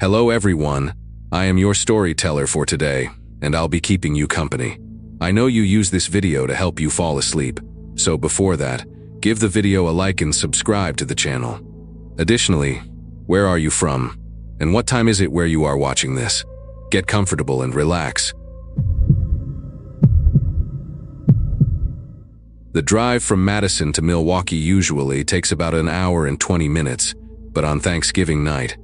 Hello everyone, I am your storyteller for today, and I'll be keeping you company. I know you use this video to help you fall asleep, so before that, give the video a like and subscribe to the channel. Additionally, where are you from? And what time is it where you are watching this? Get comfortable and relax. The drive from Madison to Milwaukee usually takes about an hour and 20 minutes, but on Thanksgiving night,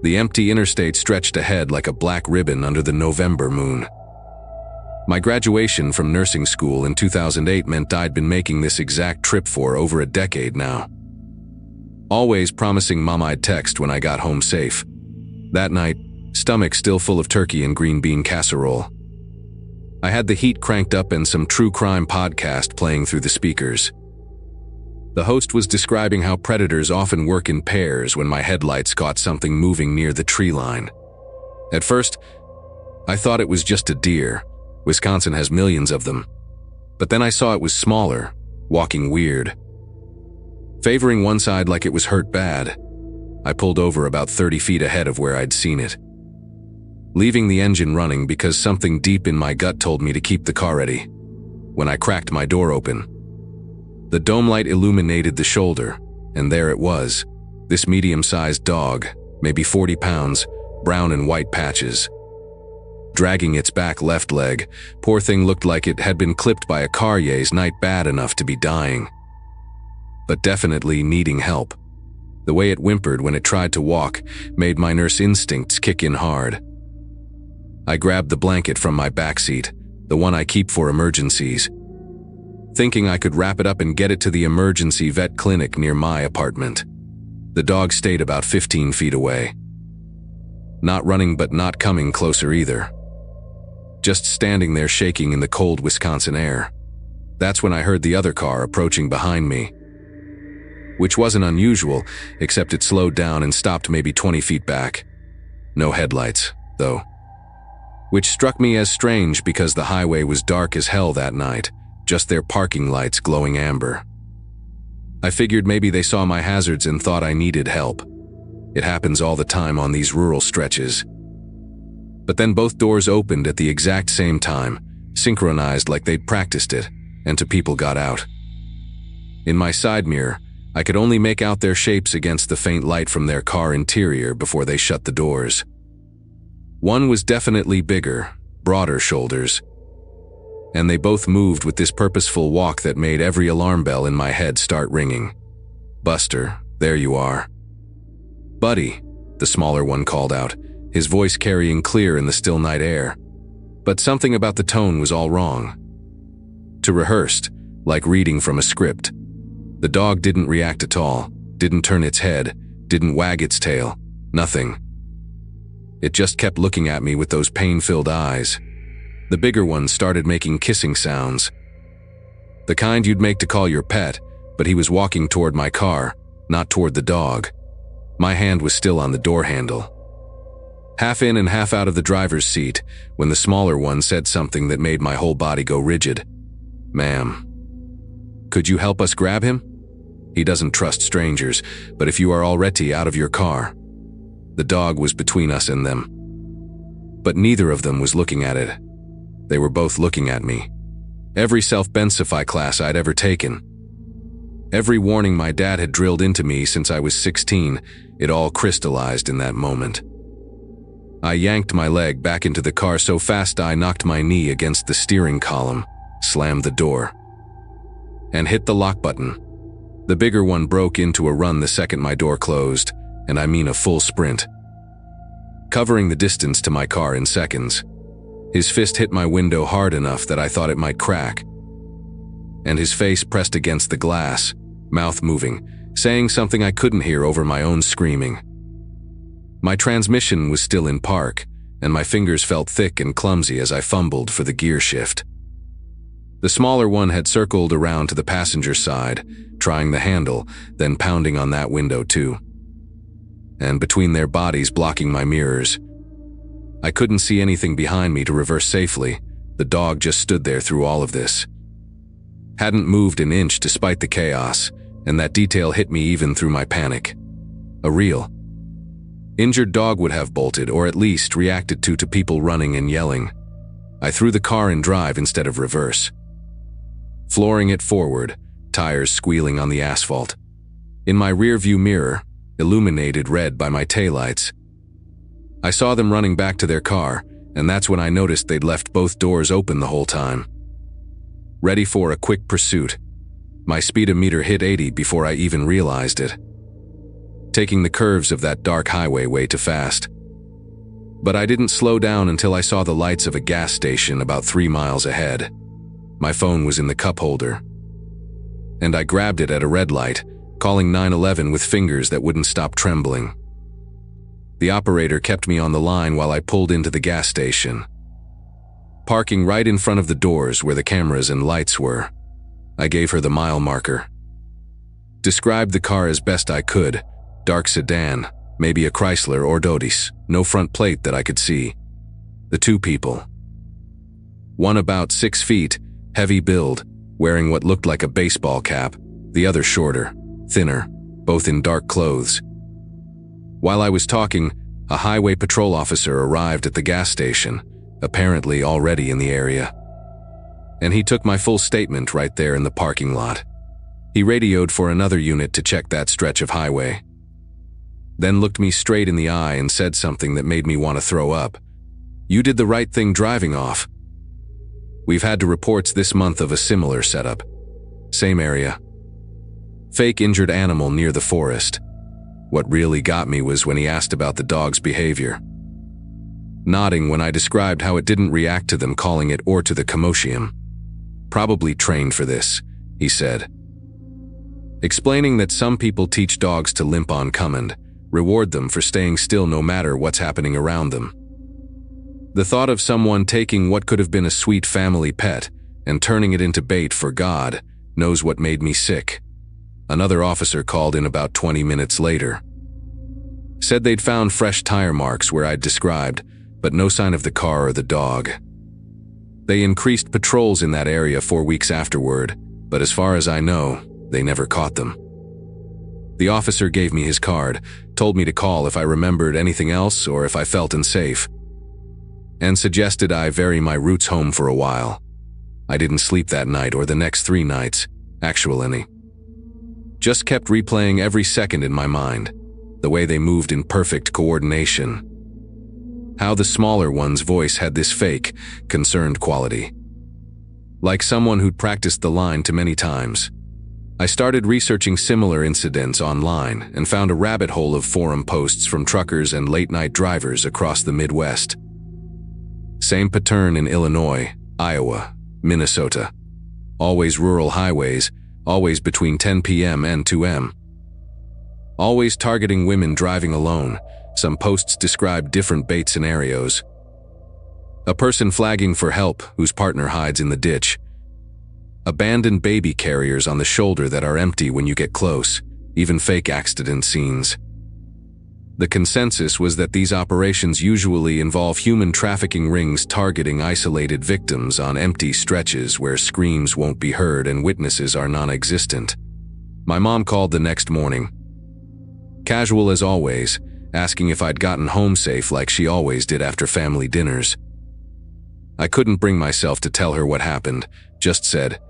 the empty interstate stretched ahead like a black ribbon under the November moon. My graduation from nursing school in 2008 meant I'd been making this exact trip for over a decade now. Always promising Mom I'd text when I got home safe. That night, stomach still full of turkey and green bean casserole. I had the heat cranked up and some true crime podcast playing through the speakers. The host was describing how predators often work in pairs when my headlights caught something moving near the tree line. At first, I thought it was just a deer. Wisconsin has millions of them. But then I saw it was smaller, walking weird. Favoring one side like it was hurt bad, I pulled over about 30 feet ahead of where I'd seen it, leaving the engine running because something deep in my gut told me to keep the car ready. When I cracked my door open, the dome light illuminated the shoulder, and there it was, this medium-sized dog, maybe 40 pounds, brown and white patches. Dragging its back left leg, poor thing looked like it had been clipped by a car night bad enough to be dying, but definitely needing help. The way it whimpered when it tried to walk made my nurse instincts kick in hard. I grabbed the blanket from my backseat, the one I keep for emergencies, thinking I could wrap it up and get it to the emergency vet clinic near my apartment. The dog stayed about 15 feet away. Not running but not coming closer either. Just standing there shaking in the cold Wisconsin air. That's when I heard the other car approaching behind me, which wasn't unusual, except it slowed down and stopped maybe 20 feet back. No headlights, though, which struck me as strange because the highway was dark as hell that night, just their parking lights glowing amber. I figured maybe they saw my hazards and thought I needed help. It happens all the time on these rural stretches. But then both doors opened at the exact same time, synchronized like they'd practiced it, and two people got out. In my side mirror, I could only make out their shapes against the faint light from their car interior before they shut the doors. One was definitely bigger, broader shoulders, and they both moved with this purposeful walk that made every alarm bell in my head start ringing. "Buster, there you are." "Buddy," the smaller one called out, his voice carrying clear in the still night air. But something about the tone was all wrong. Too rehearsed, like reading from a script. The dog didn't react at all, didn't turn its head, didn't wag its tail, nothing. It just kept looking at me with those pain-filled eyes. The bigger one started making kissing sounds. The kind you'd make to call your pet, but he was walking toward my car, not toward the dog. My hand was still on the door handle. Half in and half out of the driver's seat, when the smaller one said something that made my whole body go rigid. "Ma'am, could you help us grab him? He doesn't trust strangers, but if you are already out of your car." The dog was between us and them. But neither of them was looking at it. They were both looking at me. Every self-bensify class I'd ever taken, every warning my dad had drilled into me since I was 16, it all crystallized in that moment. I yanked my leg back into the car so fast I knocked my knee against the steering column, slammed the door, and hit the lock button. The bigger one broke into a run the second my door closed, and I mean a full sprint, covering the distance to my car in seconds. His fist hit my window hard enough that I thought it might crack, and his face pressed against the glass, mouth moving, saying something I couldn't hear over my own screaming. My transmission was still in park, and my fingers felt thick and clumsy as I fumbled for the gear shift. The smaller one had circled around to the passenger side, trying the handle, then pounding on that window too. And between their bodies blocking my mirrors, I couldn't see anything behind me to reverse safely. The dog just stood there through all of this. Hadn't moved an inch despite the chaos, and that detail hit me even through my panic. A real, Injured dog would have bolted or at least reacted to people running and yelling. I threw the car in drive instead of reverse, flooring it forward, tires squealing on the asphalt. In my rearview mirror, illuminated red by my taillights, I saw them running back to their car, and that's when I noticed they'd left both doors open the whole time. Ready for a quick pursuit. My speedometer hit 80 before I even realized it, taking the curves of that dark highway way too fast. But I didn't slow down until I saw the lights of a gas station about 3 miles ahead. My phone was in the cup holder, and I grabbed it at a red light, calling 911 with fingers that wouldn't stop trembling. The operator kept me on the line while I pulled into the gas station, parking right in front of the doors where the cameras and lights were. I gave her the mile marker, described the car as best I could: dark sedan, maybe a Chrysler or Dodis, no front plate that I could see. The two people, one about 6 feet, heavy build, wearing what looked like a baseball cap, the other shorter, thinner, both in dark clothes. While I was talking, a highway patrol officer arrived at the gas station, apparently already in the area. And he took my full statement right there in the parking lot. He radioed for another unit to check that stretch of highway, then looked me straight in the eye and said something that made me want to throw up. "You did the right thing driving off. We've had 2 reports this month of a similar setup. Same area. Fake injured animal near the forest." What really got me was when he asked about the dog's behavior, nodding when I described how it didn't react to them calling it or to the commotion. "Probably trained for this," he said, explaining that some people teach dogs to limp on command, reward them for staying still no matter what's happening around them. The thought of someone taking what could have been a sweet family pet and turning it into bait for God knows what made me sick. Another officer called in about 20 minutes later. Said they'd found fresh tire marks where I'd described, but no sign of the car or the dog. They increased patrols in that area 4 weeks afterward, but as far as I know, they never caught them. The officer gave me his card, told me to call if I remembered anything else or if I felt unsafe, and suggested I vary my routes home for a while. I didn't sleep that night or the next 3 nights, actually. Just kept replaying every second in my mind, the way they moved in perfect coordination. How the smaller one's voice had this fake, concerned quality, like someone who'd practiced the line too many times. I started researching similar incidents online and found a rabbit hole of forum posts from truckers and late-night drivers across the Midwest. Same pattern in Illinois, Iowa, Minnesota. Always rural highways, always between 10 p.m. and 2 a.m. Always targeting women driving alone. Some posts describe different bait scenarios. A person flagging for help whose partner hides in the ditch. Abandoned baby carriers on the shoulder that are empty when you get close, even fake accident scenes. The consensus was that these operations usually involve human trafficking rings targeting isolated victims on empty stretches where screams won't be heard and witnesses are non-existent. My mom called the next morning, casual as always, asking if I'd gotten home safe like she always did after family dinners. I couldn't bring myself to tell her what happened, just said,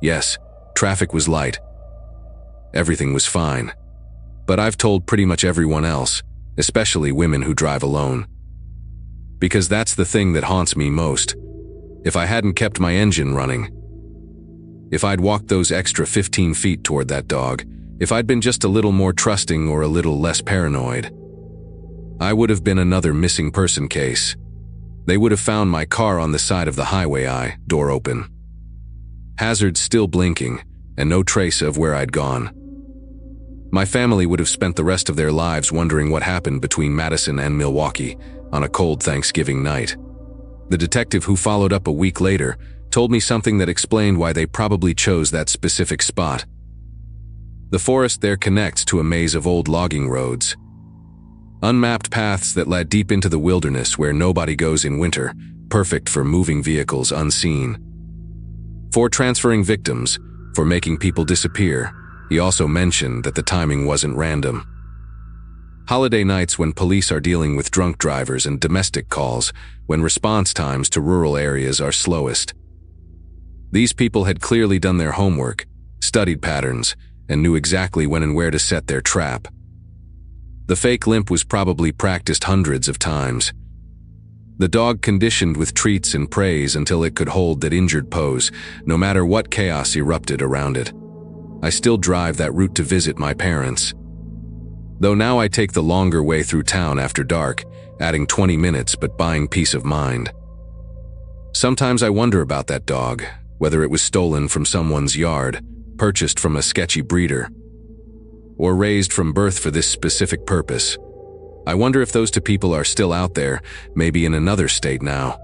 "Yes, traffic was light. Everything was fine." But I've told pretty much everyone else, especially women who drive alone. Because that's the thing that haunts me most. If I hadn't kept my engine running, if I'd walked those extra 15 feet toward that dog, if I'd been just a little more trusting or a little less paranoid, I would have been another missing person case. They would have found my car on the side of the highway, door open, hazards still blinking, and no trace of where I'd gone. My family would have spent the rest of their lives wondering what happened between Madison and Milwaukee on a cold Thanksgiving night. The detective who followed up a week later told me something that explained why they probably chose that specific spot. The forest there connects to a maze of old logging roads, unmapped paths that led deep into the wilderness where nobody goes in winter, perfect for moving vehicles unseen. For transferring victims, for making people disappear. He also mentioned that the timing wasn't random. Holiday nights when police are dealing with drunk drivers and domestic calls, when response times to rural areas are slowest. These people had clearly done their homework, studied patterns, and knew exactly when and where to set their trap. The fake limp was probably practiced hundreds of times. The dog conditioned with treats and praise until it could hold that injured pose, no matter what chaos erupted around it. I still drive that route to visit my parents. Though now I take the longer way through town after dark, adding 20 minutes but buying peace of mind. Sometimes I wonder about that dog, whether it was stolen from someone's yard, purchased from a sketchy breeder, or raised from birth for this specific purpose. I wonder if those two people are still out there, maybe in another state now,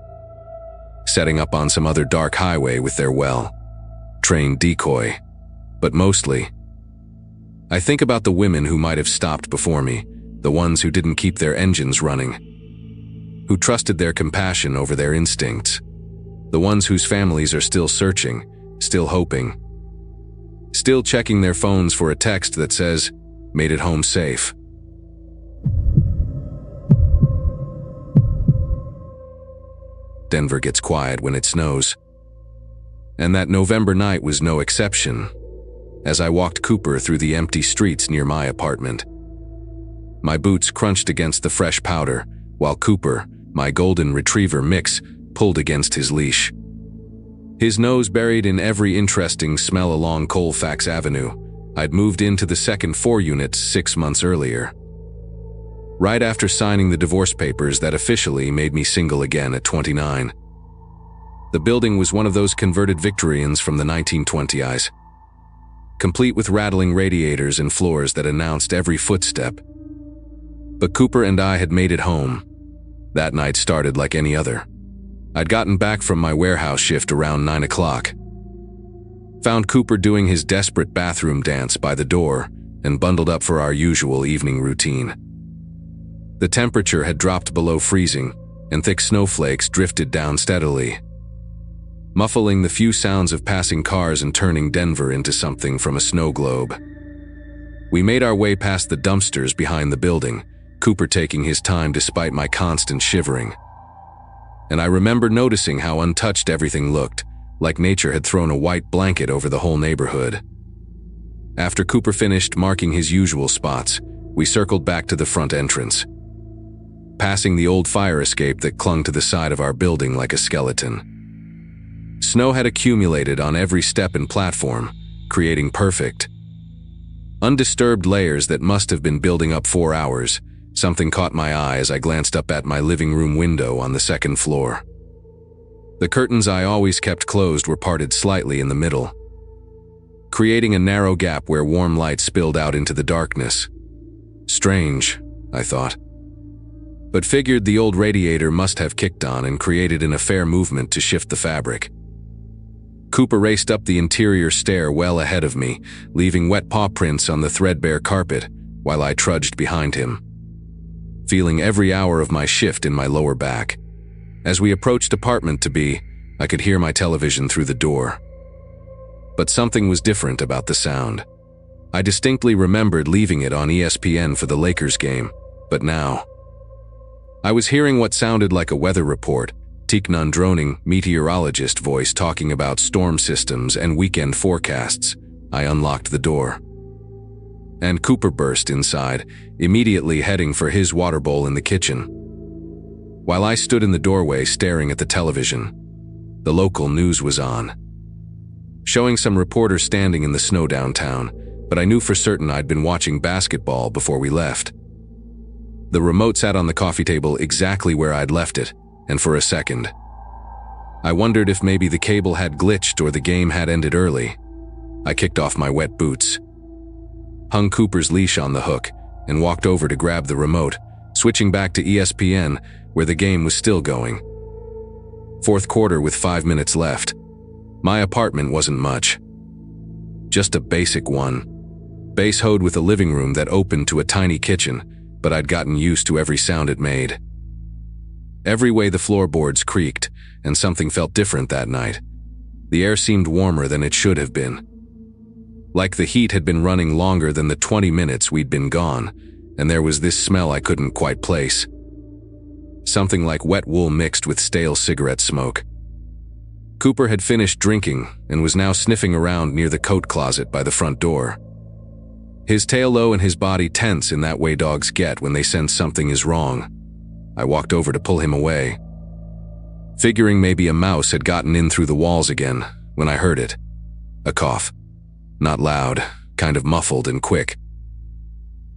setting up on some other dark highway with their well-trained decoy. But mostly, I think about the women who might have stopped before me, the ones who didn't keep their engines running, who trusted their compassion over their instincts, the ones whose families are still searching, still hoping, still checking their phones for a text that says, "Made it home safe." Denver gets quiet when it snows, and that November night was no exception. As I walked Cooper through the empty streets near my apartment, my boots crunched against the fresh powder, while Cooper, my golden retriever mix, pulled against his leash. His nose buried in every interesting smell along Colfax Avenue. I'd moved into the second floor unit 6 months earlier, right after signing the divorce papers that officially made me single again at 29. The building was one of those converted Victorians from the 1920s, complete with rattling radiators and floors that announced every footstep. But Cooper and I had made it home. That night started like any other. I'd gotten back from my warehouse shift around 9 o'clock. Found Cooper doing his desperate bathroom dance by the door and bundled up for our usual evening routine. The temperature had dropped below freezing, and thick snowflakes drifted down steadily, muffling the few sounds of passing cars and turning Denver into something from a snow globe. We made our way past the dumpsters behind the building, Cooper taking his time despite my constant shivering. And I remember noticing how untouched everything looked, like nature had thrown a white blanket over the whole neighborhood. After Cooper finished marking his usual spots, we circled back to the front entrance, passing the old fire escape that clung to the side of our building like a skeleton. Snow had accumulated on every step and platform, creating perfect, undisturbed layers that must have been building up 4 hours. Something caught my eye as I glanced up at my living room window on the second floor. The curtains I always kept closed were parted slightly in the middle, creating a narrow gap where warm light spilled out into the darkness. Strange, I thought, but figured the old radiator must have kicked on and created an fair movement to shift the fabric. Cooper raced up the interior stair well ahead of me, leaving wet paw prints on the threadbare carpet while I trudged behind him, feeling every hour of my shift in my lower back. As we approached apartment to be, I could hear my television through the door. But something was different about the sound. I distinctly remembered leaving it on ESPN for the Lakers game, but now I was hearing what sounded like a weather report, Tiknon droning meteorologist voice talking about storm systems and weekend forecasts. I unlocked the door, and Cooper burst inside, immediately heading for his water bowl in the kitchen. While I stood in the doorway staring at the television, the local news was on, showing some reporters standing in the snow downtown, but I knew for certain I'd been watching basketball before we left. The remote sat on the coffee table exactly where I'd left it, and for a second, I wondered if maybe the cable had glitched or the game had ended early. I kicked off my wet boots, hung Cooper's leash on the hook, and walked over to grab the remote, switching back to ESPN, where the game was still going. Fourth quarter with 5 minutes left. My apartment wasn't much, just a basic one, base hoed with a living room that opened to a tiny kitchen, but I'd gotten used to every sound it made. Every way the floorboards creaked, and something felt different that night. The air seemed warmer than it should have been, like the heat had been running longer than the 20 minutes we'd been gone, and there was this smell I couldn't quite place. Something like wet wool mixed with stale cigarette smoke. Cooper had finished drinking and was now sniffing around near the coat closet by the front door. His tail low and his body tense in that way dogs get when they sense something is wrong. I walked over to pull him away, figuring maybe a mouse had gotten in through the walls again, when I heard it. A cough. Not loud, kind of muffled and quick.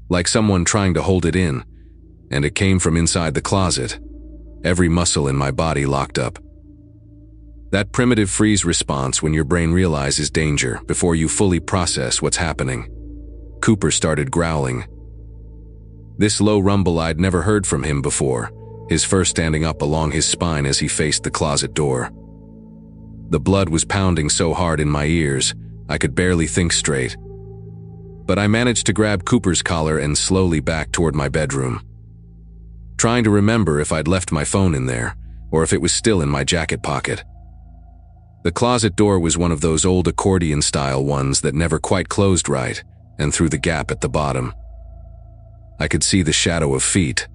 Like someone trying to hold it in, and it came from inside the closet. Every muscle in my body locked up. That primitive freeze response when your brain realizes danger before you fully process what's happening. Cooper started growling. This low rumble I'd never heard from him before, his fur standing up along his spine as he faced the closet door. The blood was pounding so hard in my ears, I could barely think straight. But I managed to grab Cooper's collar and slowly back toward my bedroom, trying to remember if I'd left my phone in there, or if it was still in my jacket pocket. The closet door was one of those old accordion-style ones that never quite closed right, and through the gap at the bottom, I could see the shadow of feet.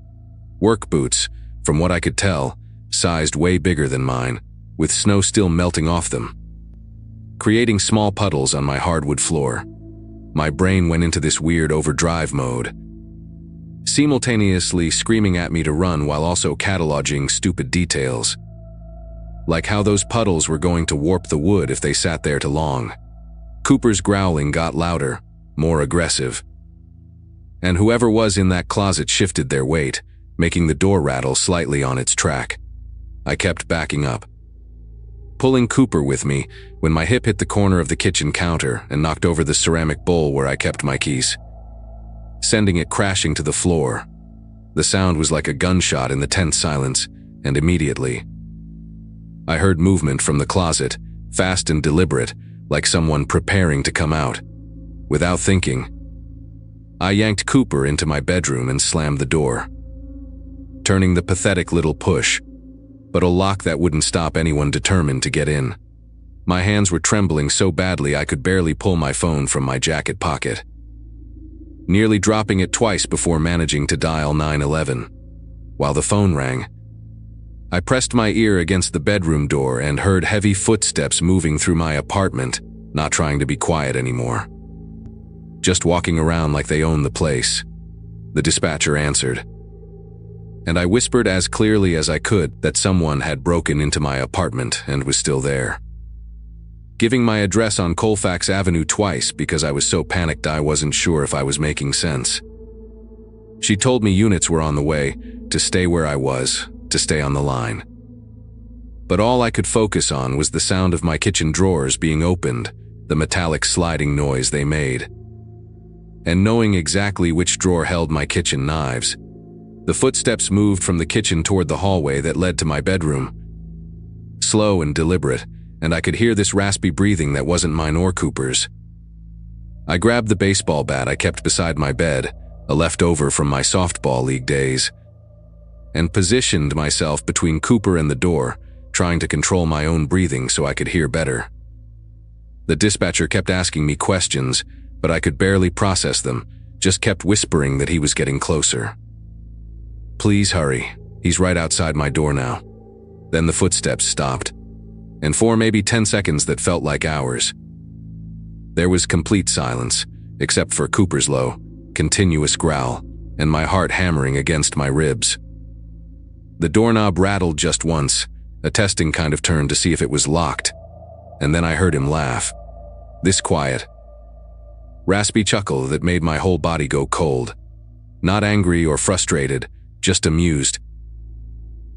Work boots, from what I could tell, sized way bigger than mine, with snow still melting off them, creating small puddles on my hardwood floor. My brain went into this weird overdrive mode, simultaneously screaming at me to run while also cataloging stupid details, like how those puddles were going to warp the wood if they sat there too long. Cooper's growling got louder, more aggressive, and whoever was in that closet shifted their weight, making the door rattle slightly on its track. I kept backing up, pulling Cooper with me when my hip hit the corner of the kitchen counter and knocked over the ceramic bowl where I kept my keys, sending it crashing to the floor. The sound was like a gunshot in the tense silence, and immediately, I heard movement from the closet, fast and deliberate, like someone preparing to come out. Without thinking, I yanked Cooper into my bedroom and slammed the door, turning the pathetic little push, but a lock that wouldn't stop anyone determined to get in. My hands were trembling so badly I could barely pull my phone from my jacket pocket, nearly dropping it twice before managing to dial 911. While the phone rang, I pressed my ear against the bedroom door and heard heavy footsteps moving through my apartment, not trying to be quiet anymore, just walking around like they owned the place. The dispatcher answered, and I whispered as clearly as I could that someone had broken into my apartment and was still there, giving my address on Colfax Avenue twice because I was so panicked I wasn't sure if I was making sense. She told me units were on the way, to stay where I was, to stay on the line. But all I could focus on was the sound of my kitchen drawers being opened, the metallic sliding noise they made, and knowing exactly which drawer held my kitchen knives. The footsteps moved from the kitchen toward the hallway that led to my bedroom, slow and deliberate, and I could hear this raspy breathing that wasn't mine or Cooper's. I grabbed the baseball bat I kept beside my bed, a leftover from my softball league days, and positioned myself between Cooper and the door, trying to control my own breathing so I could hear better. The dispatcher kept asking me questions, but I could barely process them, just kept whispering that he was getting closer. Please hurry, he's right outside my door now. Then the footsteps stopped, and for maybe 10 seconds that felt like hours, there was complete silence, except for Cooper's low, continuous growl, and my heart hammering against my ribs. The doorknob rattled just once, a testing kind of turn to see if it was locked, and then I heard him laugh. This quiet, raspy chuckle that made my whole body go cold. Not angry or frustrated, just amused.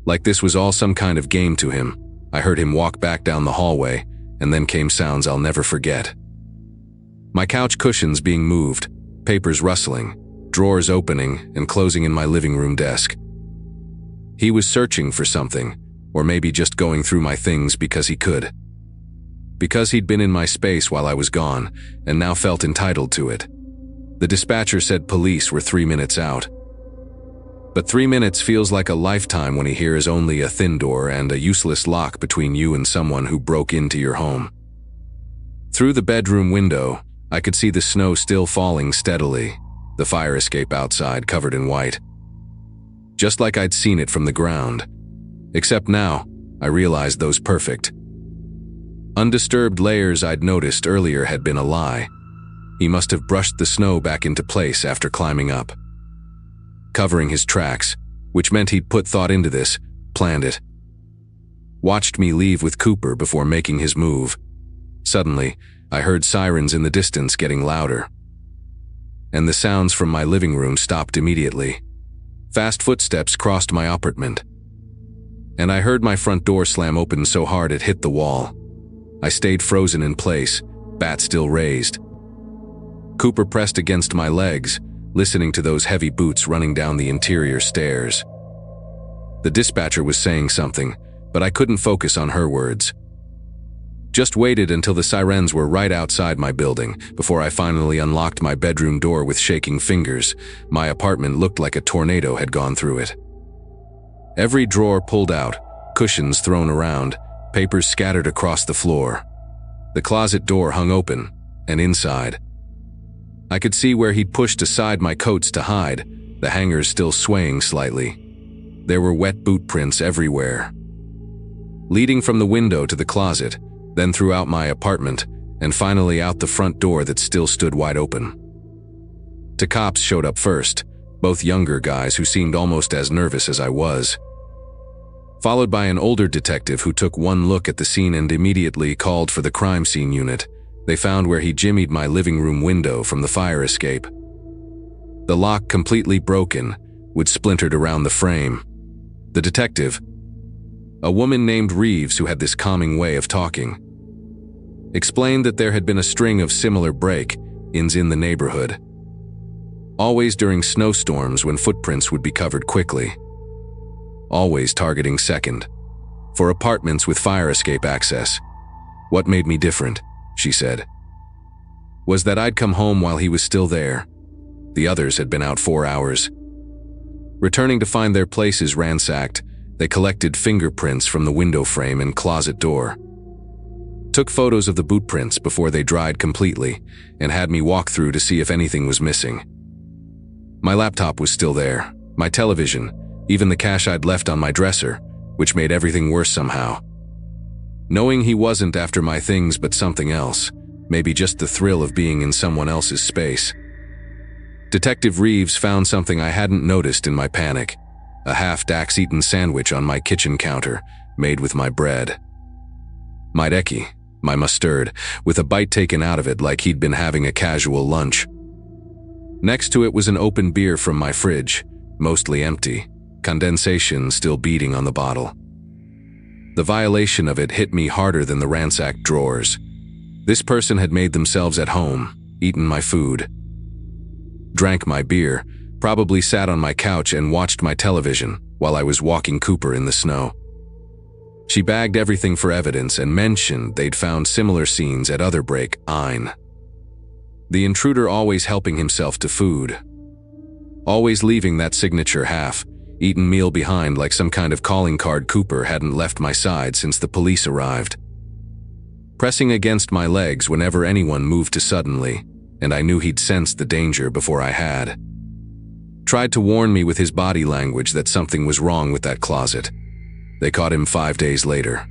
Like this was all some kind of game to him. I heard him walk back down the hallway, and then came sounds I'll never forget. My couch cushions being moved, papers rustling, drawers opening and closing in my living room desk. He was searching for something, or maybe just going through my things because he could. Because he'd been in my space while I was gone, and now felt entitled to it. The dispatcher said police were 3 minutes out. But 3 minutes feels like a lifetime when he hears only a thin door and a useless lock between you and someone who broke into your home. Through the bedroom window, I could see the snow still falling steadily, the fire escape outside covered in white. Just like I'd seen it from the ground. Except now, I realized those perfect. Undisturbed layers I'd noticed earlier had been a lie. He must have brushed the snow back into place after climbing up. Covering his tracks, which meant he'd put thought into this, planned it. Watched me leave with Cooper before making his move. Suddenly, I heard sirens in the distance getting louder. And the sounds from my living room stopped immediately. Fast footsteps crossed my apartment. And I heard my front door slam open so hard it hit the wall. I stayed frozen in place, bat still raised. Cooper pressed against my legs, listening to those heavy boots running down the interior stairs. The dispatcher was saying something, but I couldn't focus on her words. Just waited until the sirens were right outside my building before I finally unlocked my bedroom door with shaking fingers. My apartment looked like a tornado had gone through it. Every drawer pulled out, cushions thrown around, papers scattered across the floor. The closet door hung open, and inside, I could see where he'd pushed aside my coats to hide, the hangers still swaying slightly. There were wet boot prints everywhere. Leading from the window to the closet, then throughout my apartment, and finally out the front door that still stood wide open. Two cops showed up first, both younger guys who seemed almost as nervous as I was. Followed by an older detective who took one look at the scene and immediately called for the crime scene unit. They found where he jimmied my living room window from the fire escape. The lock completely broken, wood splintered around the frame. The detective, a woman named Reeves who had this calming way of talking, explained that there had been a string of similar break-ins in the neighborhood. Always during snowstorms when footprints would be covered quickly. Always targeting second, for apartments with fire escape access. What made me different, she said, was that I'd come home while he was still there. The others had been out 4 hours. Returning to find their places ransacked, they collected fingerprints from the window frame and closet door. Took photos of the boot prints before they dried completely, and had me walk through to see if anything was missing. My laptop was still there, my television, even the cash I'd left on my dresser, which made everything worse somehow. Knowing he wasn't after my things but something else, maybe just the thrill of being in someone else's space. Detective Reeves found something I hadn't noticed in my panic, a half-Dax-eaten sandwich on my kitchen counter, made with my bread. Maideki, my mustard, with a bite taken out of it like he'd been having a casual lunch. Next to it was an open beer from my fridge, mostly empty, condensation still beating on the bottle. The violation of it hit me harder than the ransacked drawers. This person had made themselves at home, eaten my food, drank my beer, probably sat on my couch and watched my television while I was walking Cooper in the snow. She bagged everything for evidence and mentioned they'd found similar scenes at other break-ins. The intruder always helping himself to food. Always leaving that signature half-eaten meal behind like some kind of calling card. Cooper hadn't left my side since the police arrived. Pressing against my legs whenever anyone moved too suddenly, and I knew he'd sensed the danger before I had. Tried to warn me with his body language that something was wrong with that closet. They caught him 5 days later.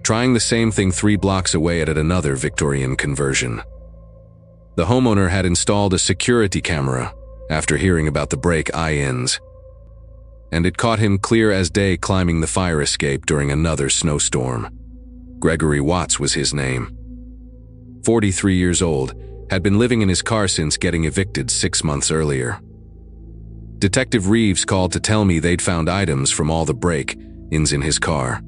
Trying the same thing 3 blocks away at another Victorian conversion. The homeowner had installed a security camera after hearing about the break-ins, and it caught him clear as day climbing the fire escape during another snowstorm. Gregory Watts was his name. 43 years old, had been living in his car since getting evicted 6 months earlier. Detective Reeves called to tell me they'd found items from all the break-ins in his car,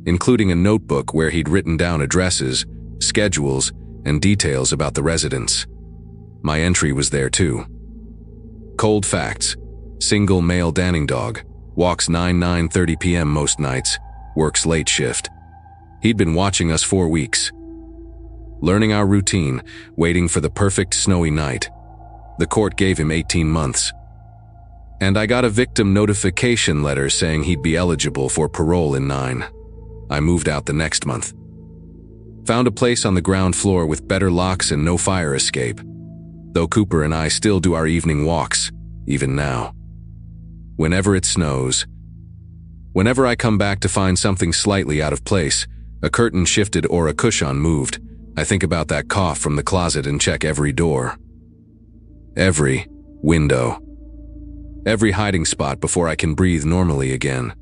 including a notebook where he'd written down addresses, schedules, and details about the residents. My entry was there too. Cold facts: single male Danning dog, walks 9:30 p.m. most nights, works late shift. He'd been watching us 4 weeks. Learning our routine, waiting for the perfect snowy night. The court gave him 18 months. And I got a victim notification letter saying he'd be eligible for parole in 9. I moved out the next month. Found a place on the ground floor with better locks and no fire escape. though Cooper and I still do our evening walks, even now. Whenever it snows. Whenever I come back to find something slightly out of place, a curtain shifted or a cushion moved, I think about that cough from the closet and check every door. Every window. Every hiding spot before I can breathe normally again.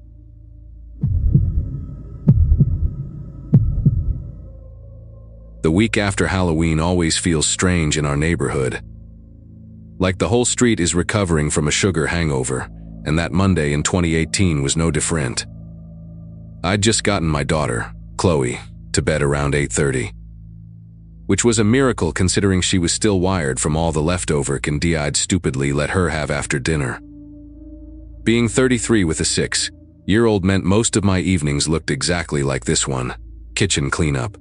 The week after Halloween always feels strange in our neighborhood. Like the whole street is recovering from a sugar hangover, and that Monday in 2018 was no different. I'd just gotten my daughter, Chloe, to bed around 8:30. Which was a miracle considering she was still wired from all the leftover candy I'd stupidly let her have after dinner. Being 33 with a 6-year-old meant most of my evenings looked exactly like this one: kitchen cleanup,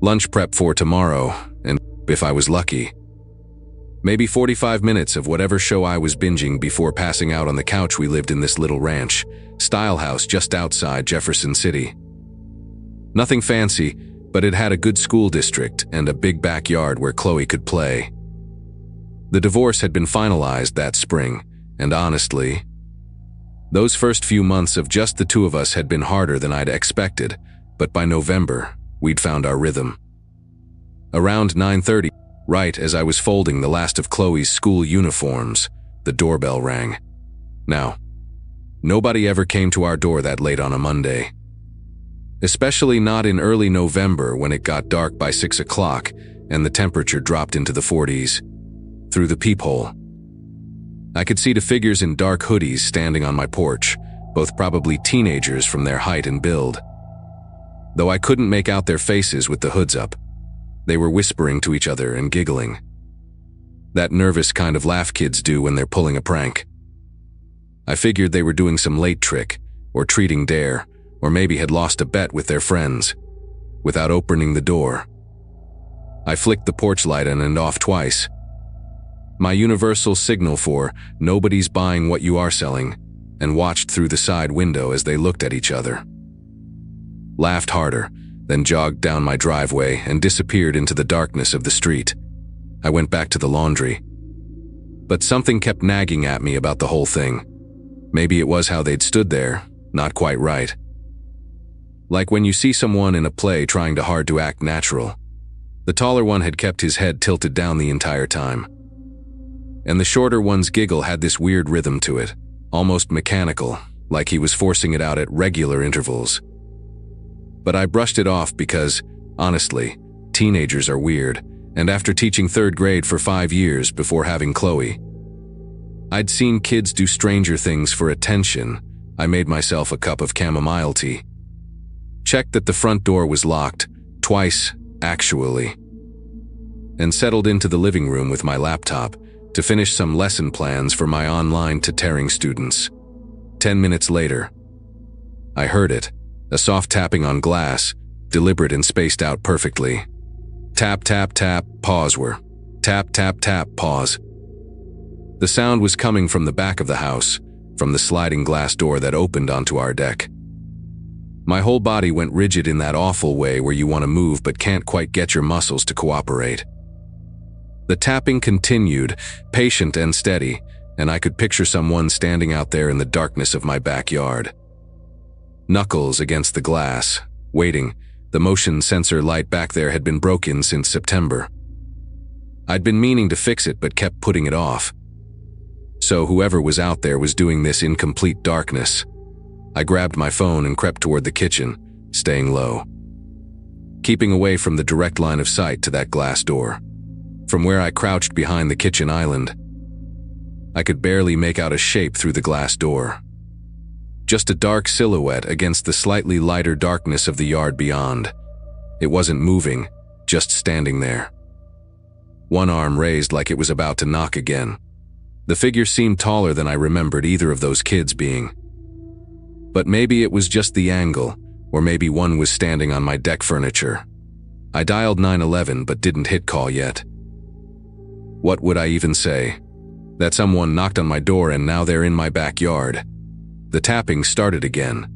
lunch prep for tomorrow, and, if I was lucky, maybe 45 minutes of whatever show I was binging before passing out on the couch. We lived in this little ranch-style house just outside Jefferson City. Nothing fancy, but it had a good school district and a big backyard where Chloe could play. The divorce had been finalized that spring, and honestly, those first few months of just the two of us had been harder than I'd expected, but by November, we'd found our rhythm. Around 9:30, right as I was folding the last of Chloe's school uniforms, the doorbell rang. Now, nobody ever came to our door that late on a Monday. Especially not in early November when it got dark by 6 o'clock and the temperature dropped into the 40s. Through the peephole, I could see the figures in dark hoodies standing on my porch, both probably teenagers from their height and build. Though I couldn't make out their faces with the hoods up, they were whispering to each other and giggling. That nervous kind of laugh kids do when they're pulling a prank. I figured they were doing some late trick, or treating dare, or maybe had lost a bet with their friends. Without opening the door, I flicked the porch light on and off twice. My universal signal for nobody's buying what you are selling, and watched through the side window as they looked at each other. Laughed harder, then jogged down my driveway and disappeared into the darkness of the street. I went back to the laundry. But something kept nagging at me about the whole thing. Maybe it was how they'd stood there, not quite right. Like when you see someone in a play trying hard to act natural. The taller one had kept his head tilted down the entire time. And the shorter one's giggle had this weird rhythm to it, almost mechanical, like he was forcing it out at regular intervals. But I brushed it off because, honestly, teenagers are weird, and after teaching 3rd grade for 5 years before having Chloe, I'd seen kids do stranger things for attention. I made myself a cup of chamomile tea. Checked that the front door was locked, twice, actually, and settled into the living room with my laptop to finish some lesson plans for my online tutoring students. 10 minutes later, I heard it. A soft tapping on glass, deliberate and spaced out perfectly. Tap, tap, tap, pause were. Tap, tap, tap, pause. The sound was coming from the back of the house, from the sliding glass door that opened onto our deck. My whole body went rigid in that awful way where you want to move but can't quite get your muscles to cooperate. The tapping continued, patient and steady, and I could picture someone standing out there in the darkness of my backyard. Knuckles against the glass, waiting. The motion sensor light back there had been broken since September. I'd been meaning to fix it but kept putting it off. So whoever was out there was doing this in complete darkness. I grabbed my phone and crept toward the kitchen, staying low, keeping away from the direct line of sight to that glass door. From where I crouched behind the kitchen island, I could barely make out a shape through the glass door. Just a dark silhouette against the slightly lighter darkness of the yard beyond. It wasn't moving, just standing there. One arm raised like it was about to knock again. The figure seemed taller than I remembered either of those kids being. But maybe it was just the angle, or maybe one was standing on my deck furniture. I dialed 911 but didn't hit call yet. What would I even say? That someone knocked on my door and now they're in my backyard. The tapping started again.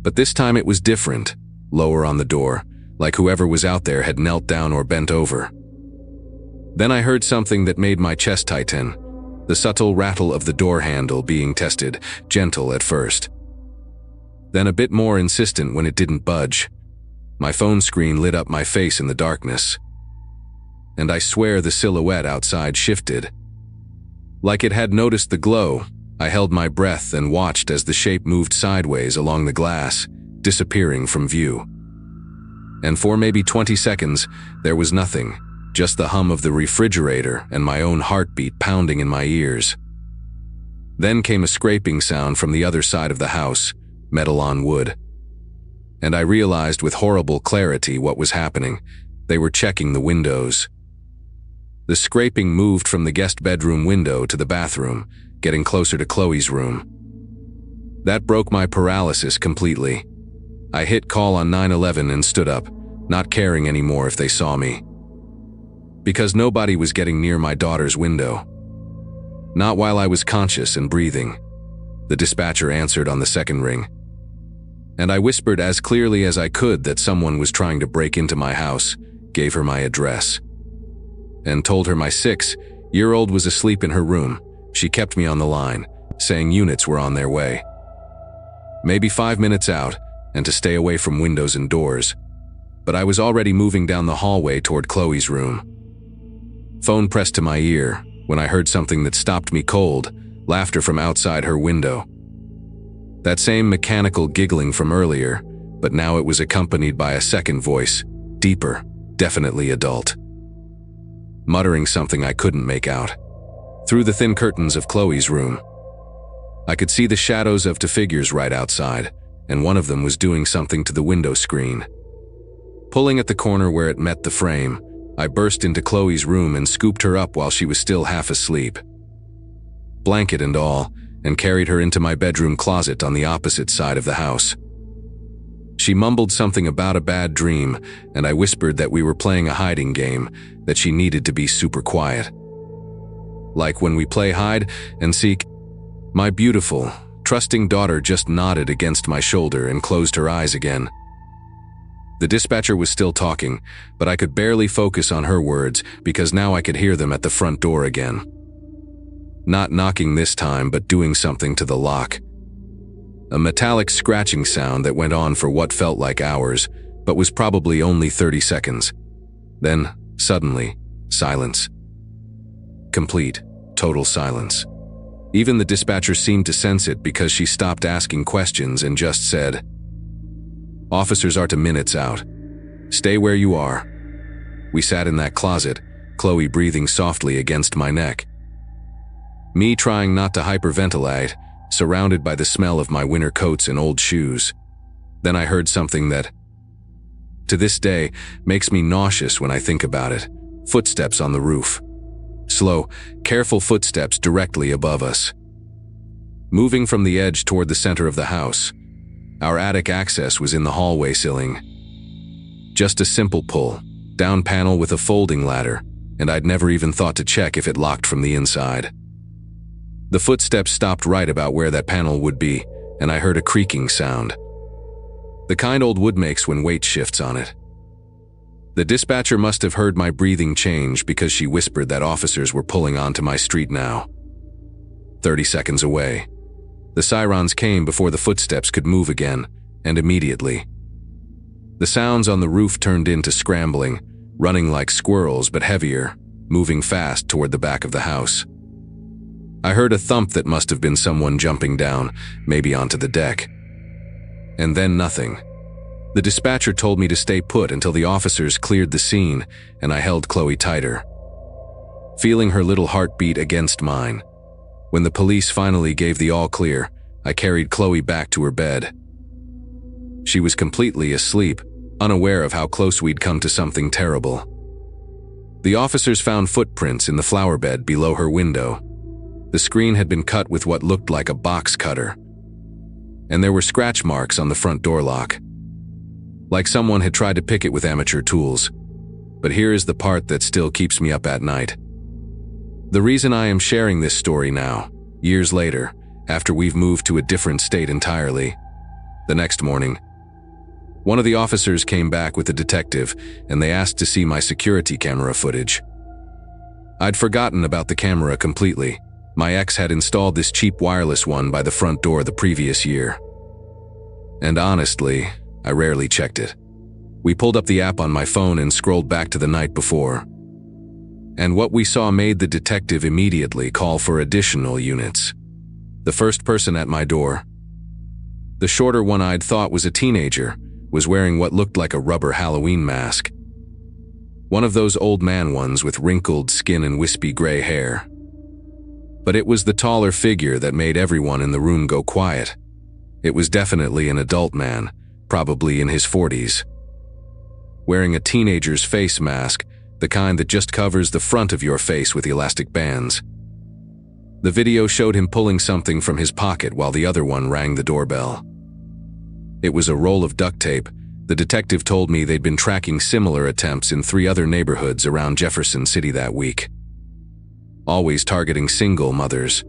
But this time it was different, lower on the door, like whoever was out there had knelt down or bent over. Then I heard something that made my chest tighten, the subtle rattle of the door handle being tested, gentle at first. Then a bit more insistent when it didn't budge. My phone screen lit up my face in the darkness. And I swear the silhouette outside shifted. Like it had noticed the glow, I held my breath and watched as the shape moved sideways along the glass, disappearing from view. And for maybe 20 seconds, there was nothing, just the hum of the refrigerator and my own heartbeat pounding in my ears. Then came a scraping sound from the other side of the house, metal on wood. And I realized with horrible clarity what was happening. They were checking the windows. The scraping moved from the guest bedroom window to the bathroom, getting closer to Chloe's room. That broke my paralysis completely. I hit call on 911 and stood up, not caring anymore if they saw me. Because nobody was getting near my daughter's window. Not while I was conscious and breathing. The dispatcher answered on the second ring. And I whispered as clearly as I could that someone was trying to break into my house, gave her my address, and told her my 6-year-old was asleep in her room. She kept me on the line, saying units were on their way. Maybe 5 minutes out, and to stay away from windows and doors. But I was already moving down the hallway toward Chloe's room. Phone pressed to my ear when I heard something that stopped me cold, laughter from outside her window. That same mechanical giggling from earlier, but now it was accompanied by a second voice, deeper, definitely adult. Muttering something I couldn't make out. Through the thin curtains of Chloe's room, I could see the shadows of two figures right outside, and one of them was doing something to the window screen. Pulling at the corner where it met the frame, I burst into Chloe's room and scooped her up while she was still half asleep. Blanket and all, and carried her into my bedroom closet on the opposite side of the house. She mumbled something about a bad dream, and I whispered that we were playing a hiding game, that she needed to be super quiet. Like when we play hide and seek. My beautiful, trusting daughter just nodded against my shoulder and closed her eyes again. The dispatcher was still talking, but I could barely focus on her words because now I could hear them at the front door again. Not knocking this time, but doing something to the lock. A metallic scratching sound that went on for what felt like hours, but was probably only 30 seconds. Then, suddenly, silence. Complete, total silence. Even the dispatcher seemed to sense it because she stopped asking questions and just said, "Officers are 2 minutes out. Stay where you are." We sat in that closet, Chloe breathing softly against my neck. Me trying not to hyperventilate, surrounded by the smell of my winter coats and old shoes. Then I heard something that, to this day, makes me nauseous when I think about it. Footsteps on the roof. Slow, careful footsteps directly above us. Moving from the edge toward the center of the house. Our attic access was in the hallway ceiling. Just a simple pull, down panel with a folding ladder, and I'd never even thought to check if it locked from the inside. The footsteps stopped right about where that panel would be, and I heard a creaking sound. The kind old wood makes when weight shifts on it. The dispatcher must have heard my breathing change because she whispered that officers were pulling onto my street now. 30 seconds away. The sirens came before the footsteps could move again, and immediately. The sounds on the roof turned into scrambling, running like squirrels but heavier, moving fast toward the back of the house. I heard a thump that must have been someone jumping down, maybe onto the deck. And then nothing. The dispatcher told me to stay put until the officers cleared the scene, and I held Chloe tighter, feeling her little heart beat against mine. When the police finally gave the all clear, I carried Chloe back to her bed. She was completely asleep, unaware of how close we'd come to something terrible. The officers found footprints in the flower bed below her window. The screen had been cut with what looked like a box cutter, and there were scratch marks on the front door lock. Like someone had tried to pick it with amateur tools. But here is the part that still keeps me up at night. The reason I am sharing this story now, years later, after we've moved to a different state entirely. The next morning, one of the officers came back with a detective, and they asked to see my security camera footage. I'd forgotten about the camera completely. My ex had installed this cheap wireless one by the front door the previous year. And honestly, I rarely checked it. We pulled up the app on my phone and scrolled back to the night before. And what we saw made the detective immediately call for additional units. The first person at my door, the shorter one I'd thought was a teenager, was wearing what looked like a rubber Halloween mask. One of those old man ones with wrinkled skin and wispy gray hair. But it was the taller figure that made everyone in the room go quiet. It was definitely an adult man, probably in his 40s. Wearing a teenager's face mask, the kind that just covers the front of your face with elastic bands. The video showed him pulling something from his pocket while the other one rang the doorbell. It was a roll of duct tape. The detective told me they'd been tracking similar attempts in 3 other neighborhoods around Jefferson City that week. Always targeting single mothers.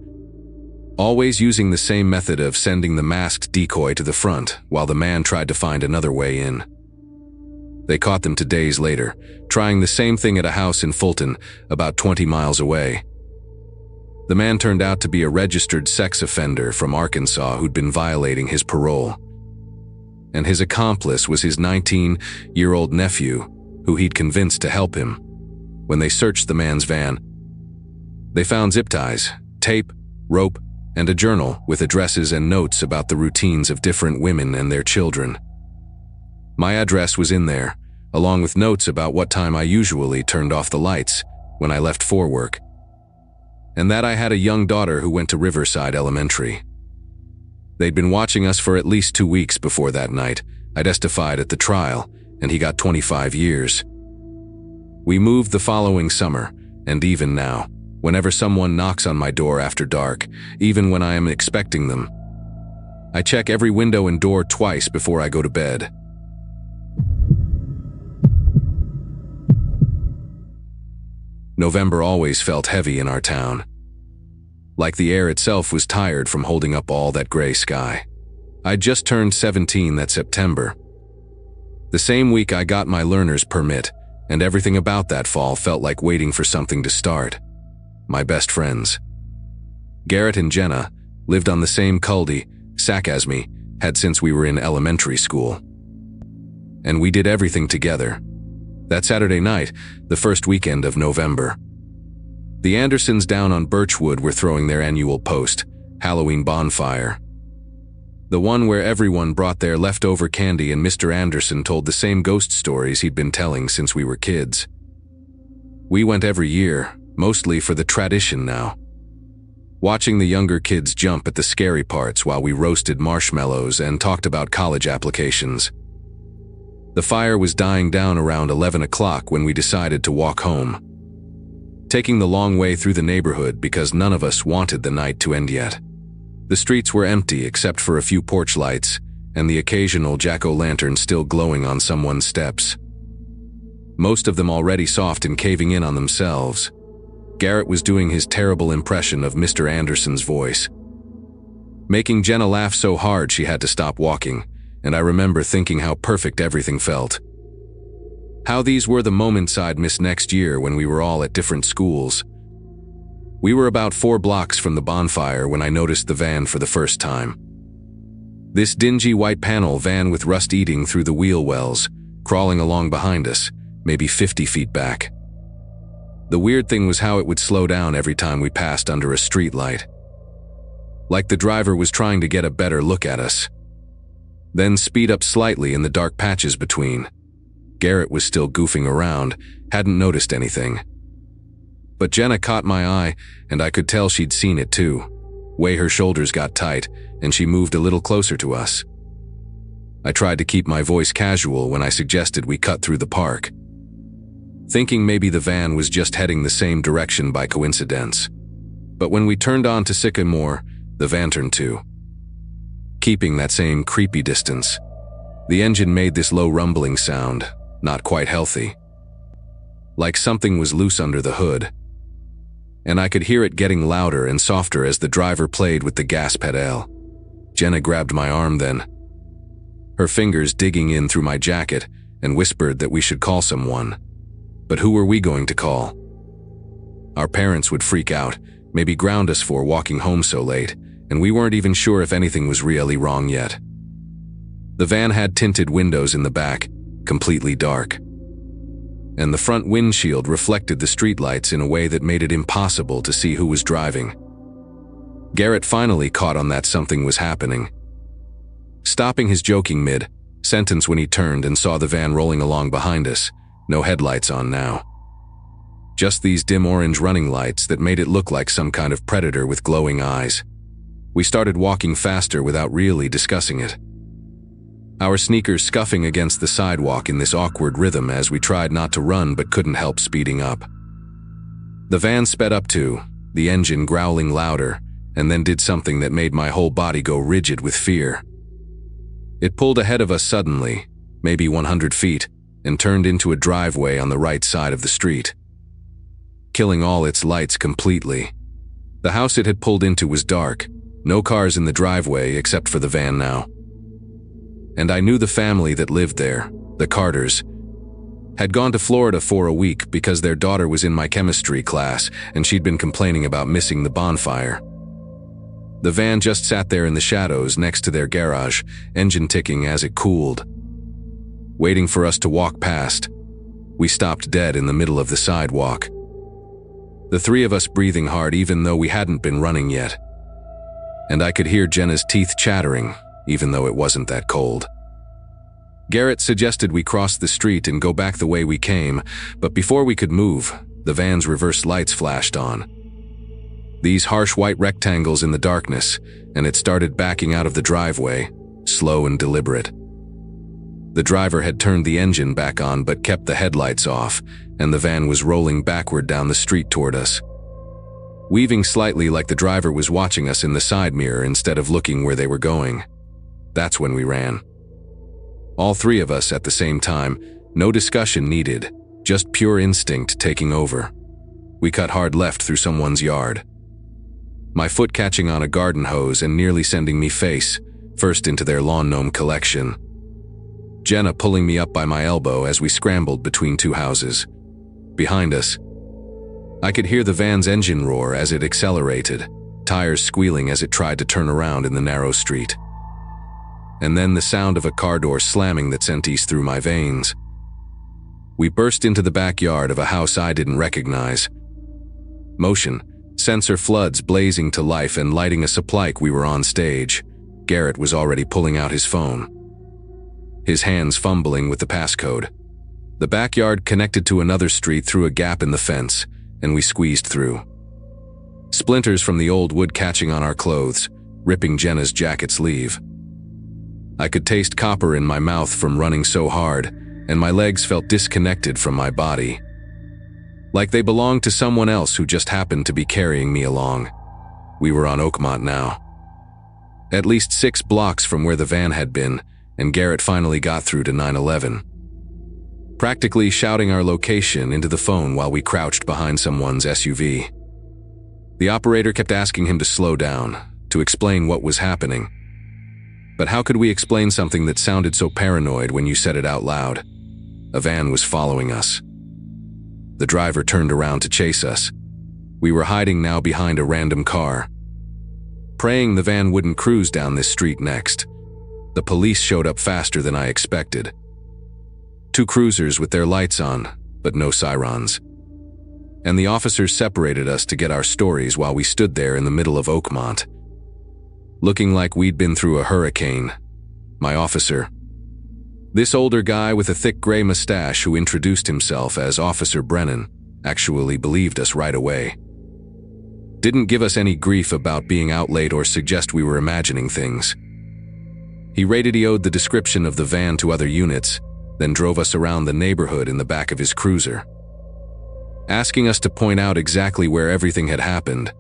Always using the same method of sending the masked decoy to the front while the man tried to find another way in. They caught them 2 days later, trying the same thing at a house in Fulton, about 20 miles away. The man turned out to be a registered sex offender from Arkansas who'd been violating his parole. And his accomplice was his 19-year-old nephew, who he'd convinced to help him. When they searched the man's van, they found zip ties, tape, rope, and a journal with addresses and notes about the routines of different women and their children. My address was in there, along with notes about what time I usually turned off the lights when I left for work, and that I had a young daughter who went to Riverside Elementary. They'd been watching us for at least 2 weeks before that night. I testified at the trial, and he got 25 years. We moved the following summer, and even now, whenever someone knocks on my door after dark, even when I am expecting them, I check every window and door twice before I go to bed. November always felt heavy in our town. Like the air itself was tired from holding up all that gray sky. I'd just turned 17 that September. The same week I got my learner's permit, and everything about that fall felt like waiting for something to start. My best friends, Garrett and Jenna, lived on the same cul-de-sac as me, had since we were in elementary school. And we did everything together. That Saturday night, the first weekend of November, the Andersons down on Birchwood were throwing their annual post-Halloween bonfire. The one where everyone brought their leftover candy and Mr. Anderson told the same ghost stories he'd been telling since we were kids. We went every year, mostly for the tradition now. Watching the younger kids jump at the scary parts while we roasted marshmallows and talked about college applications. The fire was dying down around 11 o'clock when we decided to walk home, taking the long way through the neighborhood because none of us wanted the night to end yet. The streets were empty except for a few porch lights and the occasional jack-o'-lantern still glowing on someone's steps. Most of them already soft and caving in on themselves. Garrett was doing his terrible impression of Mr. Anderson's voice, making Jenna laugh so hard she had to stop walking, and I remember thinking how perfect everything felt. How these were the moments I'd miss next year when we were all at different schools. We were about 4 blocks from the bonfire when I noticed the van for the first time. This dingy white panel van with rust eating through the wheel wells, crawling along behind us, maybe 50 feet back. The weird thing was how it would slow down every time we passed under a street light. Like the driver was trying to get a better look at us. Then speed up slightly in the dark patches between. Garrett was still goofing around, hadn't noticed anything. But Jenna caught my eye, and I could tell she'd seen it too. Way her shoulders got tight, and she moved a little closer to us. I tried to keep my voice casual when I suggested we cut through the park, thinking maybe the van was just heading the same direction by coincidence. But when we turned on to Sycamore, the van turned too, keeping that same creepy distance. The engine made this low rumbling sound, not quite healthy, like something was loose under the hood. And I could hear it getting louder and softer as the driver played with the gas pedal. Jenna grabbed my arm then, her fingers digging in through my jacket, and whispered that we should call someone. But who were we going to call? Our parents would freak out, maybe ground us for walking home so late, and we weren't even sure if anything was really wrong yet. The van had tinted windows in the back, completely dark. And the front windshield reflected the streetlights in a way that made it impossible to see who was driving. Garrett finally caught on that something was happening. Stopping his joking mid-sentence when he turned and saw the van rolling along behind us, no headlights on now. Just these dim orange running lights that made it look like some kind of predator with glowing eyes. We started walking faster without really discussing it. Our sneakers scuffing against the sidewalk in this awkward rhythm as we tried not to run but couldn't help speeding up. The van sped up too, the engine growling louder, and then did something that made my whole body go rigid with fear. It pulled ahead of us suddenly, maybe 100 feet, and turned into a driveway on the right side of the street, killing all its lights completely. The house it had pulled into was dark, no cars in the driveway except for the van now. And I knew the family that lived there, the Carters, had gone to Florida for a week because their daughter was in my chemistry class and she'd been complaining about missing the bonfire. The van just sat there in the shadows next to their garage, engine ticking as it cooled. Waiting for us to walk past, we stopped dead in the middle of the sidewalk. The three of us breathing hard even though we hadn't been running yet. And I could hear Jenna's teeth chattering, even though it wasn't that cold. Garrett suggested we cross the street and go back the way we came, but before we could move, the van's reverse lights flashed on. These harsh white rectangles in the darkness, and it started backing out of the driveway, slow and deliberate. The driver had turned the engine back on but kept the headlights off, and the van was rolling backward down the street toward us, weaving slightly like the driver was watching us in the side mirror instead of looking where they were going. That's when we ran. All three of us at the same time, no discussion needed, just pure instinct taking over. We cut hard left through someone's yard, my foot catching on a garden hose and nearly sending me face first into their lawn gnome collection. Jenna pulling me up by my elbow as we scrambled between two houses. Behind us, I could hear the van's engine roar as it accelerated, tires squealing as it tried to turn around in the narrow street. And then the sound of a car door slamming that sent ice through my veins. We burst into the backyard of a house I didn't recognize. Motion, sensor floods blazing to life and lighting us up like we were on stage. Garrett was already pulling out his phone, his hands fumbling with the passcode. The backyard connected to another street through a gap in the fence, and we squeezed through. Splinters from the old wood catching on our clothes, ripping Jenna's jacket sleeve. I could taste copper in my mouth from running so hard, and my legs felt disconnected from my body, like they belonged to someone else who just happened to be carrying me along. We were on Oakmont now, at least 6 blocks from where the van had been, and Garrett finally got through to 911. Practically shouting our location into the phone while we crouched behind someone's SUV. The operator kept asking him to slow down, to explain what was happening. But how could we explain something that sounded so paranoid when you said it out loud? A van was following us. The driver turned around to chase us. We were hiding now behind a random car, praying the van wouldn't cruise down this street next. The police showed up faster than I expected. 2 cruisers with their lights on, but no sirens. And the officers separated us to get our stories while we stood there in the middle of Oakmont, looking like we'd been through a hurricane. My officer, this older guy with a thick gray mustache who introduced himself as Officer Brennan, actually believed us right away. Didn't give us any grief about being out late or suggest we were imagining things. He radioed the description of the van to other units, then drove us around the neighborhood in the back of his cruiser, asking us to point out exactly where everything had happened.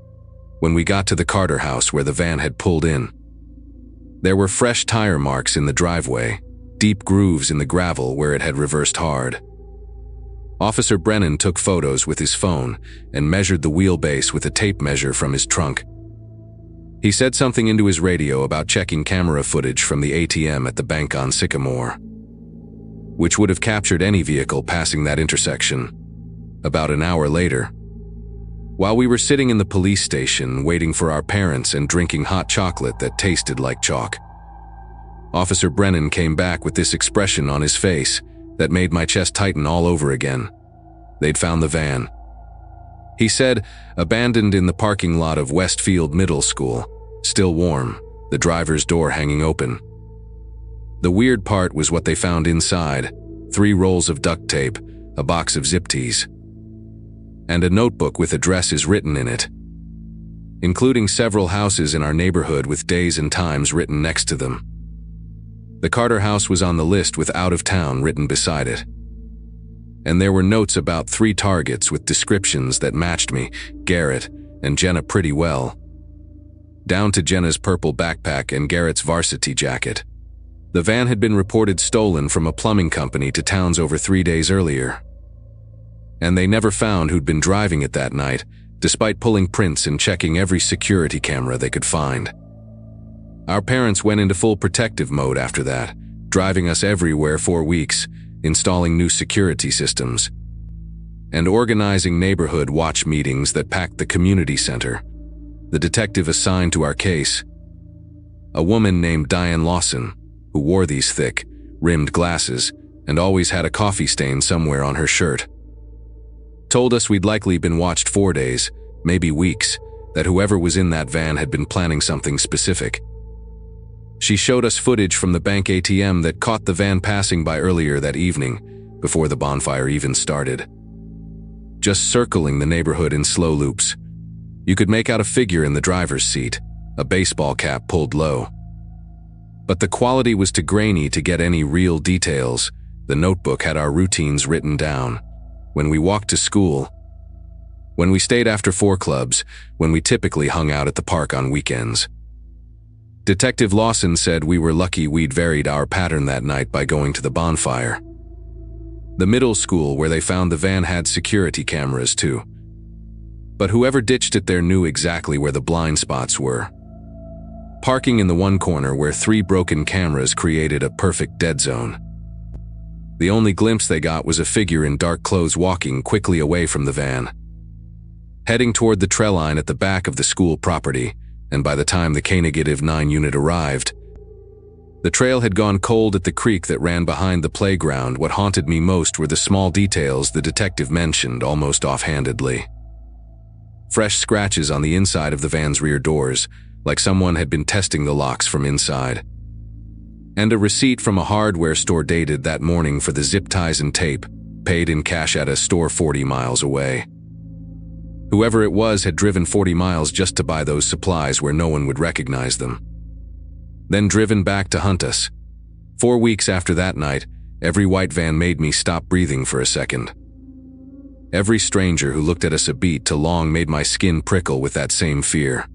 When we got to the Carter house where the van had pulled in, there were fresh tire marks in the driveway, deep grooves in the gravel where it had reversed hard. Officer Brennan took photos with his phone and measured the wheelbase with a tape measure from his trunk. He said something into his radio about checking camera footage from the ATM at the bank on Sycamore, which would have captured any vehicle passing that intersection. About an hour later, While we were sitting in the police station waiting for our parents and drinking hot chocolate that tasted like chalk, Officer Brennan came back with this expression on his face that made my chest tighten all over again. They'd found the van. He said, abandoned in the parking lot of Westfield Middle School, still warm, the driver's door hanging open. The weird part was what they found inside: 3 rolls of duct tape, a box of zip tees, and a notebook with addresses written in it, including several houses in our neighborhood with days and times written next to them. The Carter house was on the list with out of town written beside it. And there were notes about 3 targets with descriptions that matched me, Garrett, and Jenna pretty well, down to Jenna's purple backpack and Garrett's varsity jacket. The van had been reported stolen from a plumbing company to Towns over 3 days earlier, and they never found who'd been driving it that night, despite pulling prints and checking every security camera they could find. Our parents went into full protective mode after that, driving us everywhere for weeks, installing new security systems, and organizing neighborhood watch meetings that packed the community center. The detective assigned to our case, a woman named Diane Lawson, who wore these thick, rimmed glasses and always had a coffee stain somewhere on her shirt, told us we'd likely been watched 4 days, maybe weeks, that whoever was in that van had been planning something specific. She showed us footage from the bank ATM that caught the van passing by earlier that evening, before the bonfire even started, just circling the neighborhood in slow loops. You could make out a figure in the driver's seat, a baseball cap pulled low. But the quality was too grainy to get any real details. The notebook had our routines written down: when we walked to school, when we stayed after 4 clubs, when we typically hung out at the park on weekends. Detective Lawson said we were lucky we'd varied our pattern that night by going to the bonfire. The middle school where they found the van had security cameras too, but whoever ditched it there knew exactly where the blind spots were. Parking in the one corner where 3 broken cameras created a perfect dead zone. The only glimpse they got was a figure in dark clothes walking quickly away from the van, heading toward the trail line at the back of the school property, and by the time the K-9 unit arrived, the trail had gone cold at the creek that ran behind the playground. What haunted me most were the small details the detective mentioned almost offhandedly. Fresh scratches on the inside of the van's rear doors, like someone had been testing the locks from inside. And a receipt from a hardware store dated that morning for the zip ties and tape, paid in cash at a store 40 miles away. Whoever it was had driven 40 miles just to buy those supplies where no one would recognize them, then driven back to hunt us. 4 weeks after that night, every white van made me stop breathing for a second. Every stranger who looked at us a beat too long made my skin prickle with that same fear.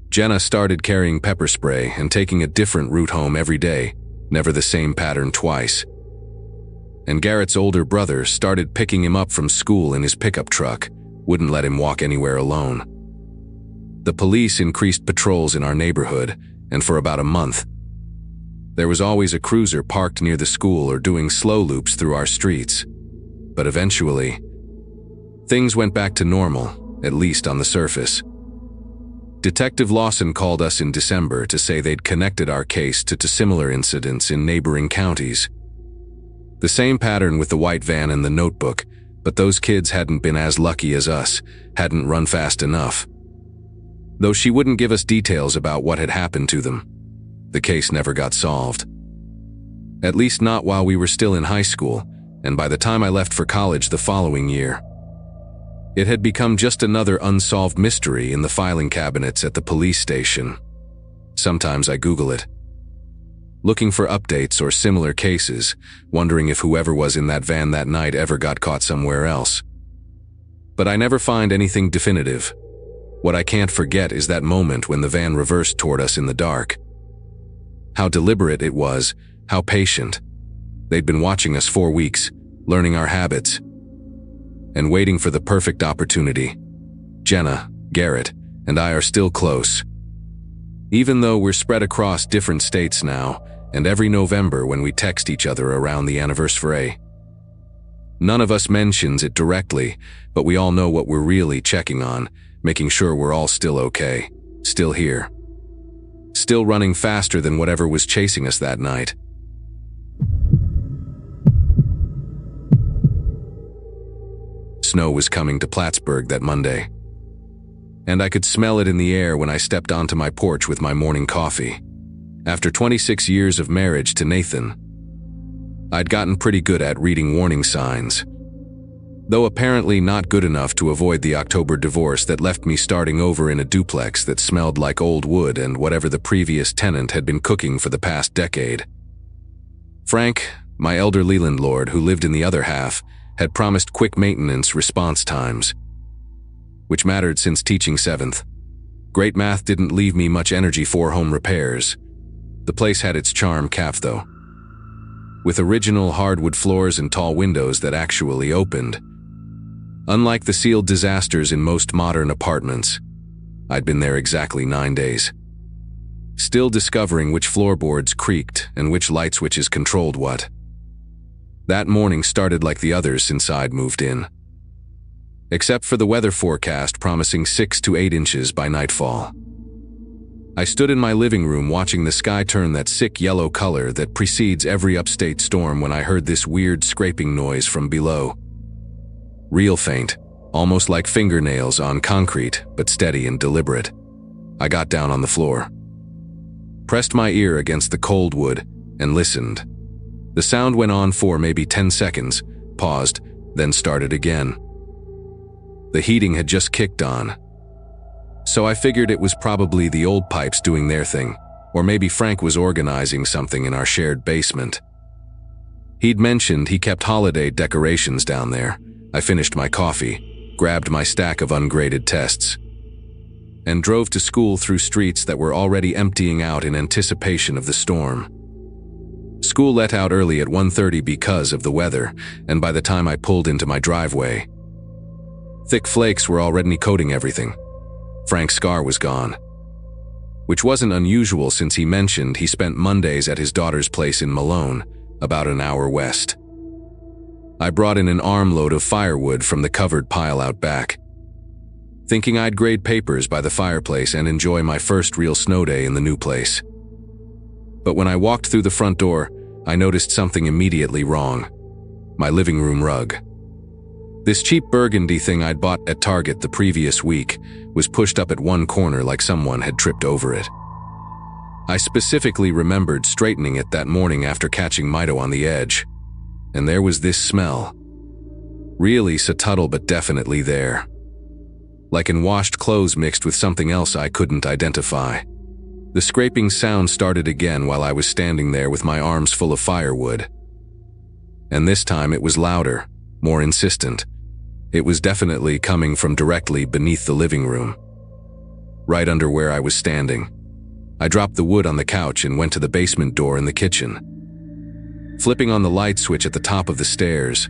Jenna started carrying pepper spray and taking a different route home every day, never the same pattern twice. And Garrett's older brother started picking him up from school in his pickup truck, wouldn't let him walk anywhere alone. The police increased patrols in our neighborhood, and for about a month, there was always a cruiser parked near the school or doing slow loops through our streets. But eventually, things went back to normal, at least on the surface. Detective Lawson called us in December to say they'd connected our case to similar incidents in neighboring counties. The same pattern with the white van and the notebook, but those kids hadn't been as lucky as us, hadn't run fast enough. Though she wouldn't give us details about what had happened to them, the case never got solved. At least not while we were still in high school, and by the time I left for college the following year. It had become just another unsolved mystery in the filing cabinets at the police station. Sometimes I Google it, looking for updates or similar cases, wondering if whoever was in that van that night ever got caught somewhere else. But I never find anything definitive. What I can't forget is that moment when the van reversed toward us in the dark. How deliberate it was, how patient. They'd been watching us 4 weeks, learning our habits, and waiting for the perfect opportunity. Jenna, Garrett, and I are still close, even though we're spread across different states now, and every November when we text each other around the anniversary, None of us mentions it directly, but we all know what we're really checking on, making sure we're all still okay, still here. Still running faster than whatever was chasing us that night. Snow was coming to Plattsburgh that Monday, and I could smell it in the air when I stepped onto my porch with my morning coffee. After 26 years of marriage to Nathan, I'd gotten pretty good at reading warning signs, though apparently not good enough to avoid the October divorce that left me starting over in a duplex that smelled like old wood and whatever the previous tenant had been cooking for the past decade. Frank, my elderly landlord who lived in the other half, had promised quick maintenance response times, which mattered since teaching 7th. Great math didn't leave me much energy for home repairs. The place had its charm capped though, with original hardwood floors and tall windows that actually opened. Unlike the sealed disasters in most modern apartments, I'd been there exactly 9 days, still discovering which floorboards creaked and which light switches controlled what. That morning started like the others since I'd moved in, except for the weather forecast promising 6 to 8 inches by nightfall. I stood in my living room watching the sky turn that sick yellow color that precedes every upstate storm when I heard this weird scraping noise from below. Real faint, almost like fingernails on concrete, but steady and deliberate. I got down on the floor, pressed my ear against the cold wood, and listened. The sound went on for maybe 10 seconds, paused, then started again. The heating had just kicked on, so I figured it was probably the old pipes doing their thing, or maybe Frank was organizing something in our shared basement. He'd mentioned he kept holiday decorations down there. I finished my coffee, grabbed my stack of ungraded tests, and drove to school through streets that were already emptying out in anticipation of the storm. School let out early at 1:30 because of the weather, and by the time I pulled into my driveway, thick flakes were already coating everything. Frank's car was gone, which wasn't unusual since he mentioned he spent Mondays at his daughter's place in Malone, about an hour west. I brought in an armload of firewood from the covered pile out back, thinking I'd grade papers by the fireplace and enjoy my first real snow day in the new place. But when I walked through the front door, I noticed something immediately wrong. My living room rug. This cheap burgundy thing I'd bought at Target the previous week was pushed up at one corner like someone had tripped over it. I specifically remembered straightening it that morning after catching Mito on the edge, and there was this smell. Really subtle but definitely there. Like in washed clothes mixed with something else I couldn't identify. The scraping sound started again while I was standing there with my arms full of firewood. And this time it was louder, more insistent. It was definitely coming from directly beneath the living room, right under where I was standing. I dropped the wood on the couch and went to the basement door in the kitchen. Flipping on the light switch at the top of the stairs,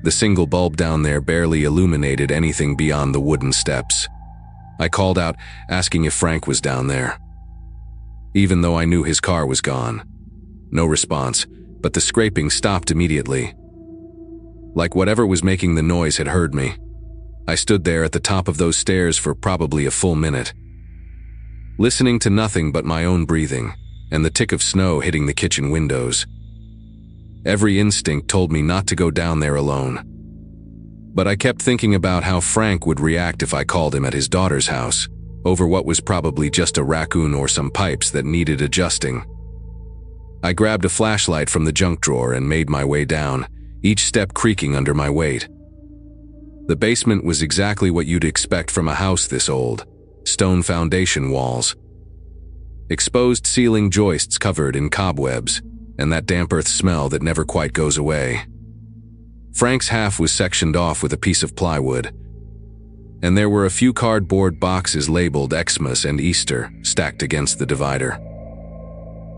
the single bulb down there barely illuminated anything beyond the wooden steps. I called out, asking if Frank was down there, even though I knew his car was gone. No response, but the scraping stopped immediately. Like whatever was making the noise had heard me. I stood there at the top of those stairs for probably a full minute, listening to nothing but my own breathing and the tick of snow hitting the kitchen windows. Every instinct told me not to go down there alone. But I kept thinking about how Frank would react if I called him at his daughter's house, over what was probably just a raccoon or some pipes that needed adjusting. I grabbed a flashlight from the junk drawer and made my way down, each step creaking under my weight. The basement was exactly what you'd expect from a house this old. Stone foundation walls, exposed ceiling joists covered in cobwebs, and that damp earth smell that never quite goes away. Frank's half was sectioned off with a piece of plywood, and there were a few cardboard boxes labeled Xmas and Easter stacked against the divider.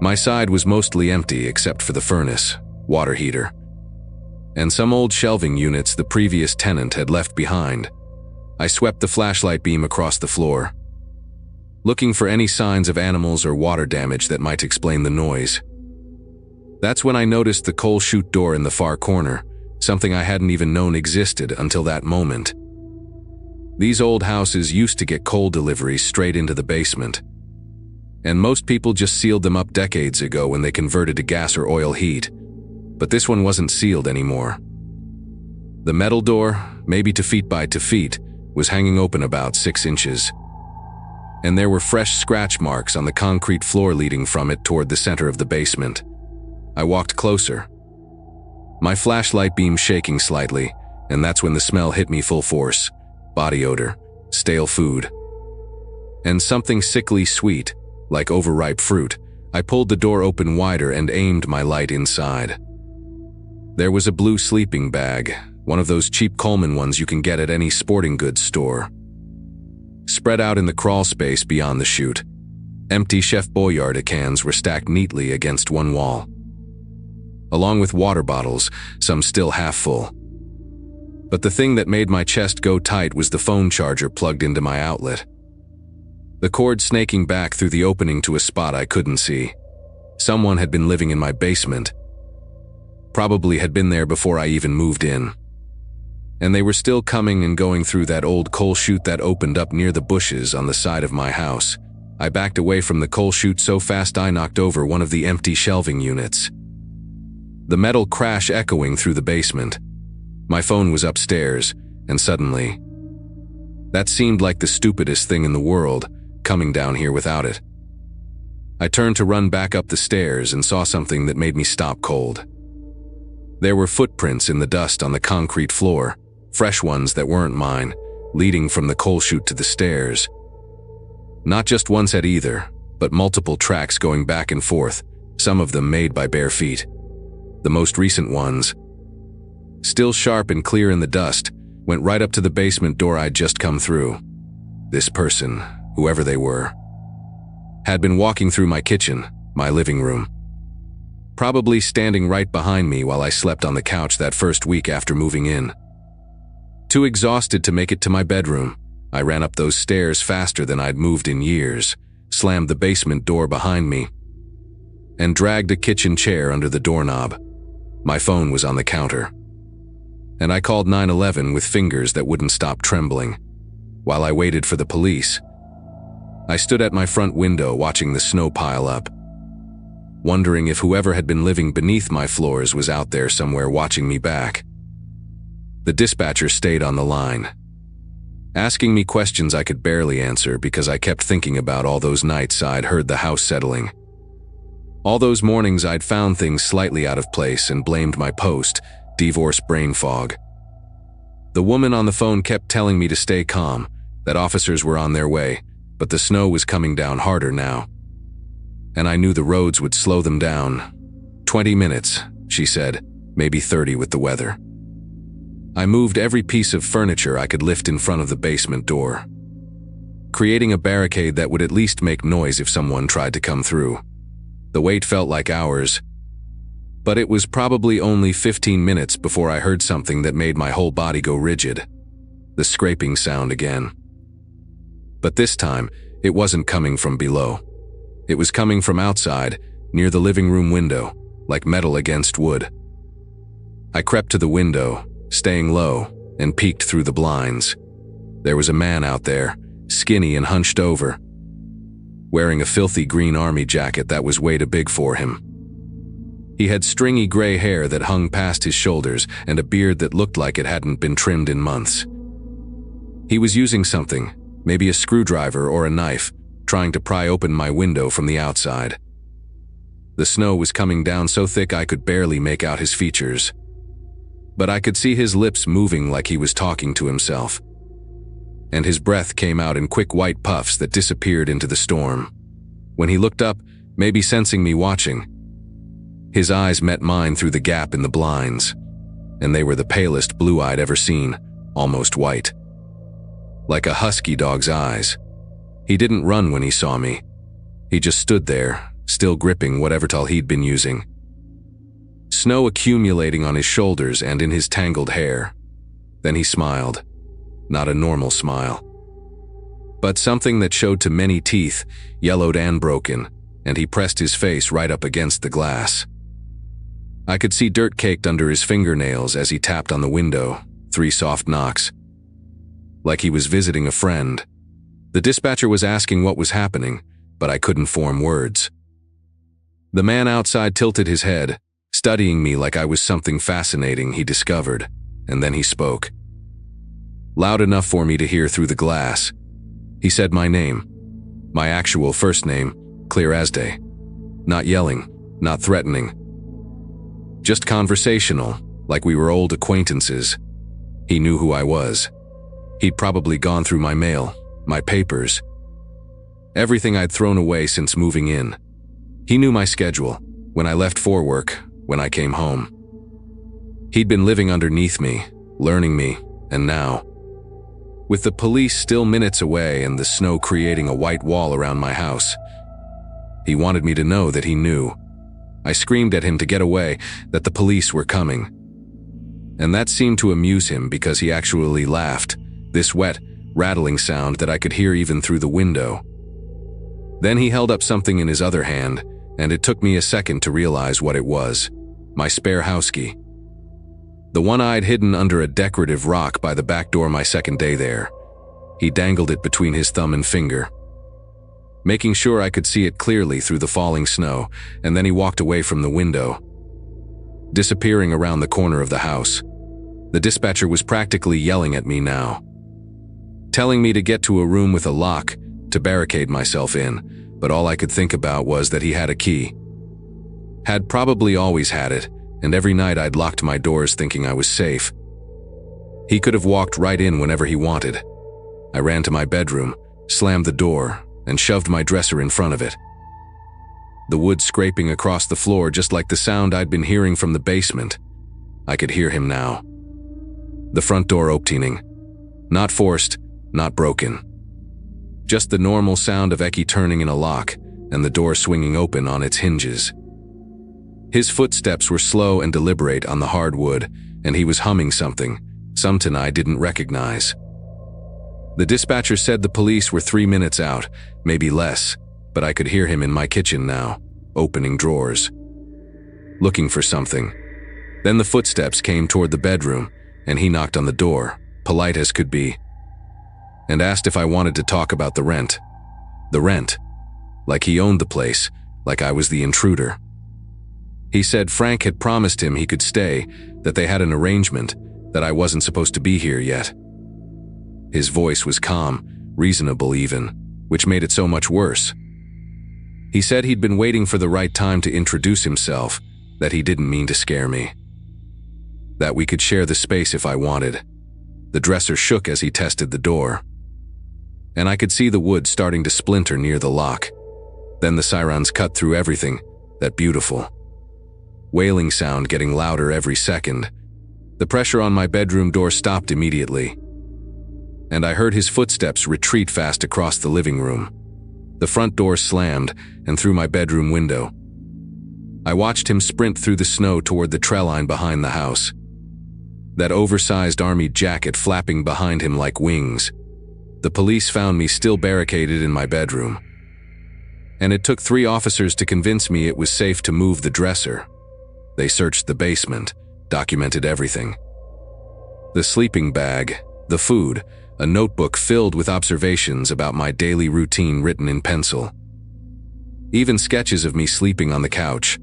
My side was mostly empty except for the furnace, water heater, and some old shelving units the previous tenant had left behind. I swept the flashlight beam across the floor, looking for any signs of animals or water damage that might explain the noise. That's when I noticed the coal chute door in the far corner, something I hadn't even known existed until that moment. These old houses used to get coal deliveries straight into the basement, and most people just sealed them up decades ago when they converted to gas or oil heat. But this one wasn't sealed anymore. The metal door, maybe 2 feet by 2 feet, was hanging open about 6 inches. And there were fresh scratch marks on the concrete floor leading from it toward the center of the basement. I walked closer, my flashlight beam shaking slightly, and that's when the smell hit me full force. Body odor, stale food, and something sickly sweet, like overripe fruit. I pulled the door open wider and aimed my light inside. There was a blue sleeping bag, one of those cheap Coleman ones you can get at any sporting goods store. Spread out in the crawl space beyond the chute, empty Chef Boyardee cans were stacked neatly against one wall, along with water bottles, some still half full. But the thing that made my chest go tight was the phone charger plugged into my outlet. The cord snaking back through the opening to a spot I couldn't see. Someone had been living in my basement. Probably had been there before I even moved in. And they were still coming and going through that old coal chute that opened up near the bushes on the side of my house. I backed away from the coal chute so fast I knocked over one of the empty shelving units, the metal crash echoing through the basement. My phone was upstairs, and suddenly, that seemed like the stupidest thing in the world, coming down here without it. I turned to run back up the stairs and saw something that made me stop cold. There were footprints in the dust on the concrete floor, fresh ones that weren't mine, leading from the coal chute to the stairs. Not just one set either, but multiple tracks going back and forth, some of them made by bare feet. The most recent ones, still sharp and clear in the dust, went right up to the basement door I'd just come through. This person, whoever they were, had been walking through my kitchen, my living room, probably standing right behind me while I slept on the couch that first week after moving in. Too exhausted to make it to my bedroom, I ran up those stairs faster than I'd moved in years, slammed the basement door behind me, and dragged a kitchen chair under the doorknob. My phone was on the counter, and I called 911 with fingers that wouldn't stop trembling. While I waited for the police, I stood at my front window watching the snow pile up, wondering if whoever had been living beneath my floors was out there somewhere watching me back. The dispatcher stayed on the line, asking me questions I could barely answer because I kept thinking about all those nights I'd heard the house settling. All those mornings I'd found things slightly out of place and blamed my post-divorce brain fog. The woman on the phone kept telling me to stay calm, that officers were on their way, but the snow was coming down harder now, and I knew the roads would slow them down. 20 minutes, she said, maybe 30 with the weather. I moved every piece of furniture I could lift in front of the basement door, creating a barricade that would at least make noise if someone tried to come through. The wait felt like hours, but it was probably only 15 minutes before I heard something that made my whole body go rigid. The scraping sound again. But this time, it wasn't coming from below. It was coming from outside, near the living room window, like metal against wood. I crept to the window, staying low, and peeked through the blinds. There was a man out there, skinny and hunched over, wearing a filthy green army jacket that was way too big for him. He had stringy gray hair that hung past his shoulders and a beard that looked like it hadn't been trimmed in months. He was using something, maybe a screwdriver or a knife, trying to pry open my window from the outside. The snow was coming down so thick I could barely make out his features, but I could see his lips moving like he was talking to himself, and his breath came out in quick white puffs that disappeared into the storm. When he looked up, maybe sensing me watching, his eyes met mine through the gap in the blinds, and they were the palest blue I'd ever seen, almost white, like a husky dog's eyes. He didn't run when he saw me. He just stood there, still gripping whatever tool he'd been using. Snow accumulating on his shoulders and in his tangled hair. Then he smiled. Not a normal smile, but something that showed too many teeth, yellowed and broken, and he pressed his face right up against the glass. I could see dirt caked under his fingernails as he tapped on the window, 3 soft knocks. Like he was visiting a friend. The dispatcher was asking what was happening, but I couldn't form words. The man outside tilted his head, studying me like I was something fascinating he discovered, and then he spoke. Loud enough for me to hear through the glass. He said my name, my actual first name, clear as day. Not yelling, not threatening. Just conversational, like we were old acquaintances. He knew who I was. He'd probably gone through my mail, my papers. Everything I'd thrown away since moving in. He knew my schedule, when I left for work, when I came home. He'd been living underneath me, learning me, and now, with the police still minutes away and the snow creating a white wall around my house, he wanted me to know that he knew. I screamed at him to get away, that the police were coming. And that seemed to amuse him because he actually laughed, this wet, rattling sound that I could hear even through the window. Then he held up something in his other hand, and it took me a second to realize what it was. My spare house key. The one I'd hidden under a decorative rock by the back door my second day there. He dangled it between his thumb and finger, making sure I could see it clearly through the falling snow, and then he walked away from the window, disappearing around the corner of the house. The dispatcher was practically yelling at me now, telling me to get to a room with a lock, to barricade myself in, but all I could think about was that he had a key. Had probably always had it, and every night I'd locked my doors thinking I was safe. He could have walked right in whenever he wanted. I ran to my bedroom, slammed the door, and shoved my dresser in front of it. The wood scraping across the floor just like the sound I'd been hearing from the basement. I could hear him now. The front door opening. Not forced, not broken. Just the normal sound of Eki turning in a lock, and the door swinging open on its hinges. His footsteps were slow and deliberate on the hard wood, and he was humming something I didn't recognize. The dispatcher said the police were 3 minutes out, maybe less, but I could hear him in my kitchen now, opening drawers, looking for something. Then the footsteps came toward the bedroom, and he knocked on the door, polite as could be, and asked if I wanted to talk about the rent. The rent. Like he owned the place, like I was the intruder. He said Frank had promised him he could stay, that they had an arrangement, that I wasn't supposed to be here yet. His voice was calm, reasonable even, which made it so much worse. He said he'd been waiting for the right time to introduce himself, that he didn't mean to scare me. That we could share the space if I wanted. The dresser shook as he tested the door, and I could see the wood starting to splinter near the lock. Then the sirens cut through everything, that beautiful wailing sound getting louder every second. The pressure on my bedroom door stopped immediately, and I heard his footsteps retreat fast across the living room. The front door slammed, and through my bedroom window. I watched him sprint through the snow toward the tree line behind the house. That oversized army jacket flapping behind him like wings. The police found me still barricaded in my bedroom, and it took 3 officers to convince me it was safe to move the dresser. They searched the basement, documented everything. The sleeping bag, the food, a notebook filled with observations about my daily routine written in pencil. Even sketches of me sleeping on the couch.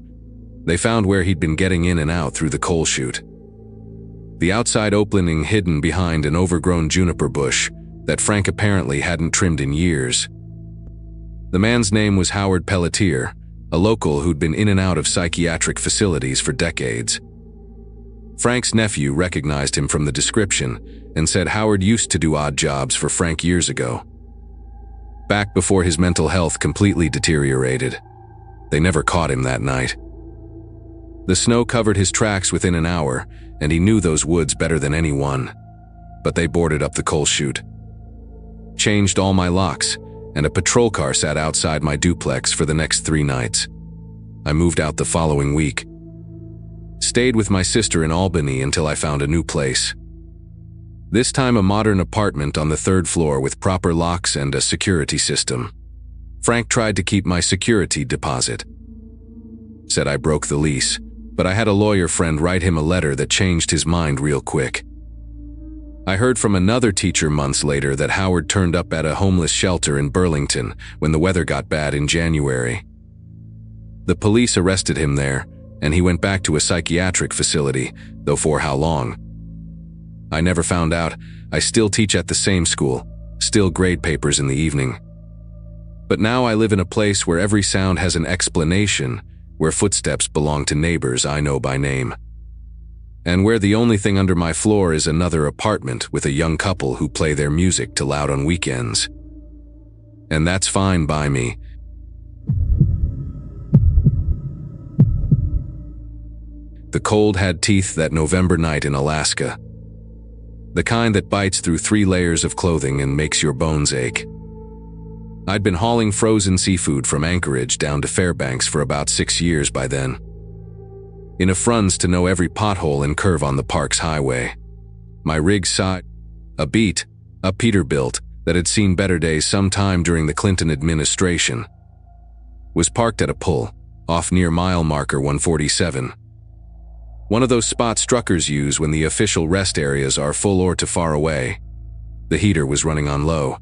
They found where he'd been getting in and out through the coal chute. The outside opening hidden behind an overgrown juniper bush that Frank apparently hadn't trimmed in years. The man's name was Howard Pelletier, a local who'd been in and out of psychiatric facilities for decades. Frank's nephew recognized him from the description and said Howard used to do odd jobs for Frank years ago, back before his mental health completely deteriorated. They never caught him that night. The snow covered his tracks within an hour, and he knew those woods better than anyone. But they boarded up the coal chute, changed all my locks, and a patrol car sat outside my duplex for the next 3 nights. I moved out the following week. Stayed with my sister in Albany until I found a new place. This time a modern apartment on the 3rd floor with proper locks and a security system. Frank tried to keep my security deposit. Said I broke the lease, but I had a lawyer friend write him a letter that changed his mind real quick. I heard from another teacher months later that Howard turned up at a homeless shelter in Burlington when the weather got bad in January. The police arrested him there, and he went back to a psychiatric facility, though for how long? I never found out. I still teach at the same school, still grade papers in the evening. But now I live in a place where every sound has an explanation, where footsteps belong to neighbors I know by name. And where the only thing under my floor is another apartment with a young couple who play their music too loud on weekends. And that's fine by me. The cold had teeth that November night in Alaska. The kind that bites through 3 layers of clothing and makes your bones ache. I'd been hauling frozen seafood from Anchorage down to Fairbanks for about 6 years by then. Enough runs to know every pothole and curve on the park's highway. My rig saw a Peterbilt that had seen better days sometime during the Clinton administration. Was parked at a pull, off near mile marker 147. One of those spots truckers use when the official rest areas are full or too far away. The heater was running on low.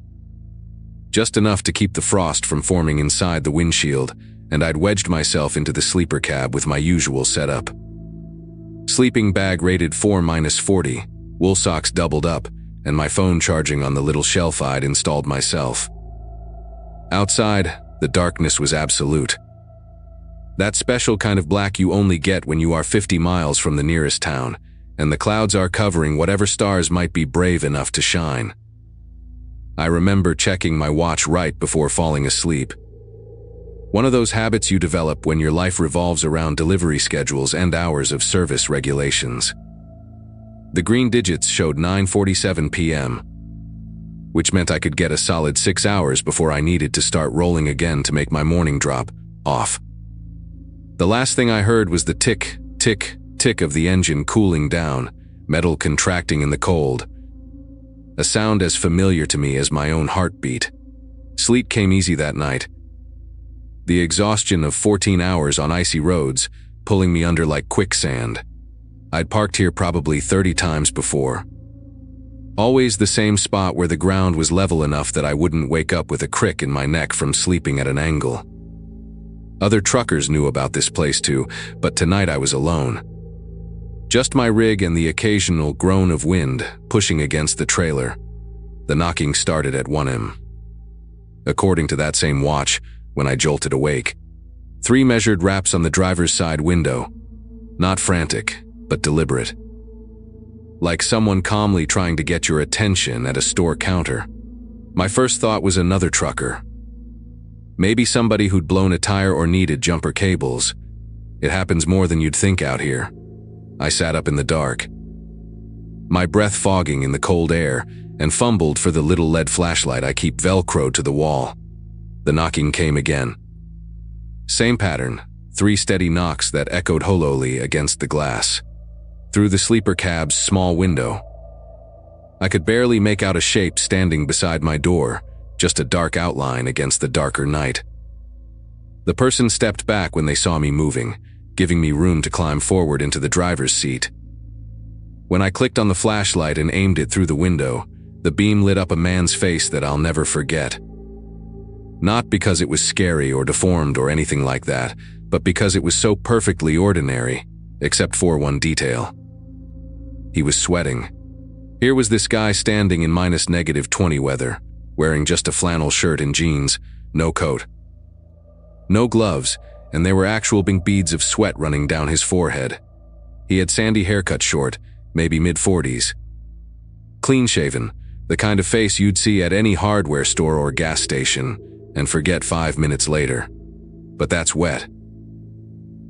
Just enough to keep the frost from forming inside the windshield, and I'd wedged myself into the sleeper cab with my usual setup. Sleeping bag rated 4-40, wool socks doubled up, and my phone charging on the little shelf I'd installed myself. Outside, the darkness was absolute. That special kind of black you only get when you are 50 miles from the nearest town, and the clouds are covering whatever stars might be brave enough to shine. I remember checking my watch right before falling asleep. One of those habits you develop when your life revolves around delivery schedules and hours of service regulations. The green digits showed 9:47 p.m., which meant I could get a solid 6 hours before I needed to start rolling again to make my morning drop off. The last thing I heard was the tick, tick, tick of the engine cooling down, metal contracting in the cold. A sound as familiar to me as my own heartbeat. Sleep came easy that night. The exhaustion of 14 hours on icy roads, pulling me under like quicksand. I'd parked here probably 30 times before. Always the same spot where the ground was level enough that I wouldn't wake up with a crick in my neck from sleeping at an angle. Other truckers knew about this place too, but tonight I was alone. Just my rig and the occasional groan of wind pushing against the trailer. The knocking started at 1 a.m. According to that same watch, when I jolted awake, 3 measured raps on the driver's side window. Not frantic, but deliberate. Like someone calmly trying to get your attention at a store counter. My first thought was another trucker. Maybe somebody who'd blown a tire or needed jumper cables. It happens more than you'd think out here. I sat up in the dark, my breath fogging in the cold air, and fumbled for the little LED flashlight I keep velcroed to the wall. The knocking came again. Same pattern, 3 steady knocks that echoed hollowly against the glass. Through the sleeper cab's small window. I could barely make out a shape standing beside my door, just a dark outline against the darker night. The person stepped back when they saw me moving, giving me room to climb forward into the driver's seat. When I clicked on the flashlight and aimed it through the window, the beam lit up a man's face that I'll never forget. Not because it was scary or deformed or anything like that, but because it was so perfectly ordinary, except for one detail. He was sweating. Here was this guy standing in -20 weather, wearing just a flannel shirt and jeans, no coat. No gloves, and there were actual big beads of sweat running down his forehead. He had sandy hair cut short, maybe mid-40s. Clean-shaven, the kind of face you'd see at any hardware store or gas station, and forget 5 minutes later. But that's wet.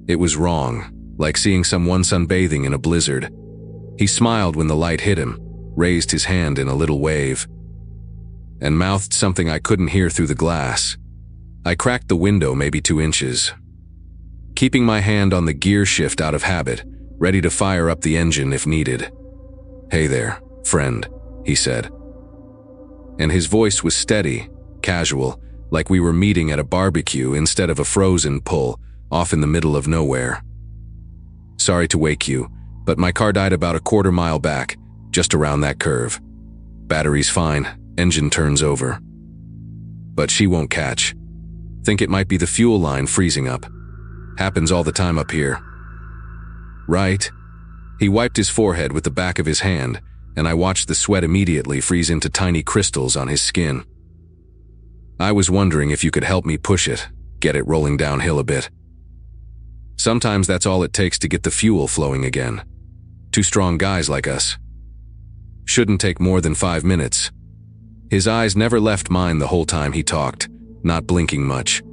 It was wrong, like seeing someone sunbathing in a blizzard. He smiled when the light hit him, raised his hand in a little wave, and mouthed something I couldn't hear through the glass. I cracked the window maybe 2 inches, keeping my hand on the gear shift out of habit, ready to fire up the engine if needed. "Hey there, friend," he said. And his voice was steady, casual, like we were meeting at a barbecue instead of a frozen pull off in the middle of nowhere. Sorry to wake you, but my car died about a quarter mile back, just around that curve. Battery's fine, engine turns over. But she won't catch. Think it might be the fuel line freezing up. Happens all the time up here. Right? He wiped his forehead with the back of his hand, and I watched the sweat immediately freeze into tiny crystals on his skin. I was wondering if you could help me push it, get it rolling downhill a bit. Sometimes that's all it takes to get the fuel flowing again. Two strong guys like us. Shouldn't take more than 5 minutes. His eyes never left mine the whole time he talked, not blinking much.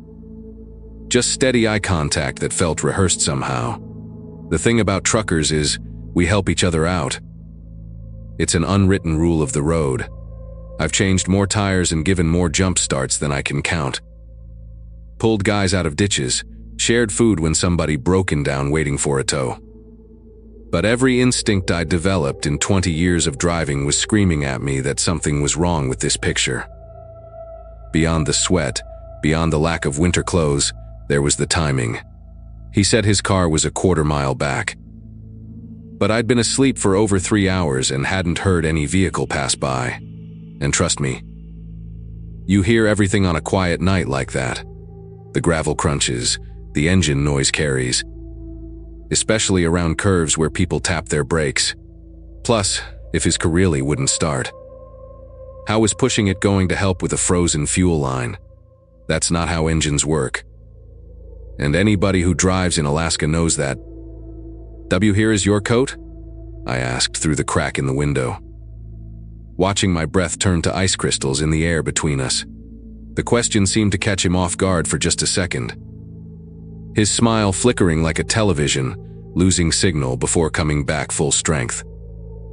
Just steady eye contact that felt rehearsed somehow. The thing about truckers is, we help each other out. It's an unwritten rule of the road. I've changed more tires and given more jump starts than I can count. Pulled guys out of ditches, shared food when somebody broken down waiting for a tow. But every instinct I developed in 20 years of driving was screaming at me that something was wrong with this picture. Beyond the sweat, beyond the lack of winter clothes, there was the timing. He said his car was a quarter mile back. But I'd been asleep for over 3 hours and hadn't heard any vehicle pass by. And trust me, you hear everything on a quiet night like that. The gravel crunches, the engine noise carries, especially around curves where people tap their brakes. Plus, if his Carelli wouldn't start. How was pushing it going to help with a frozen fuel line? That's not how engines work. And anybody who drives in Alaska knows that. "W, here is your coat?" I asked through the crack in the window, watching my breath turn to ice crystals in the air between us. The question seemed to catch him off guard for just a second. His smile flickering like a television, losing signal before coming back full strength.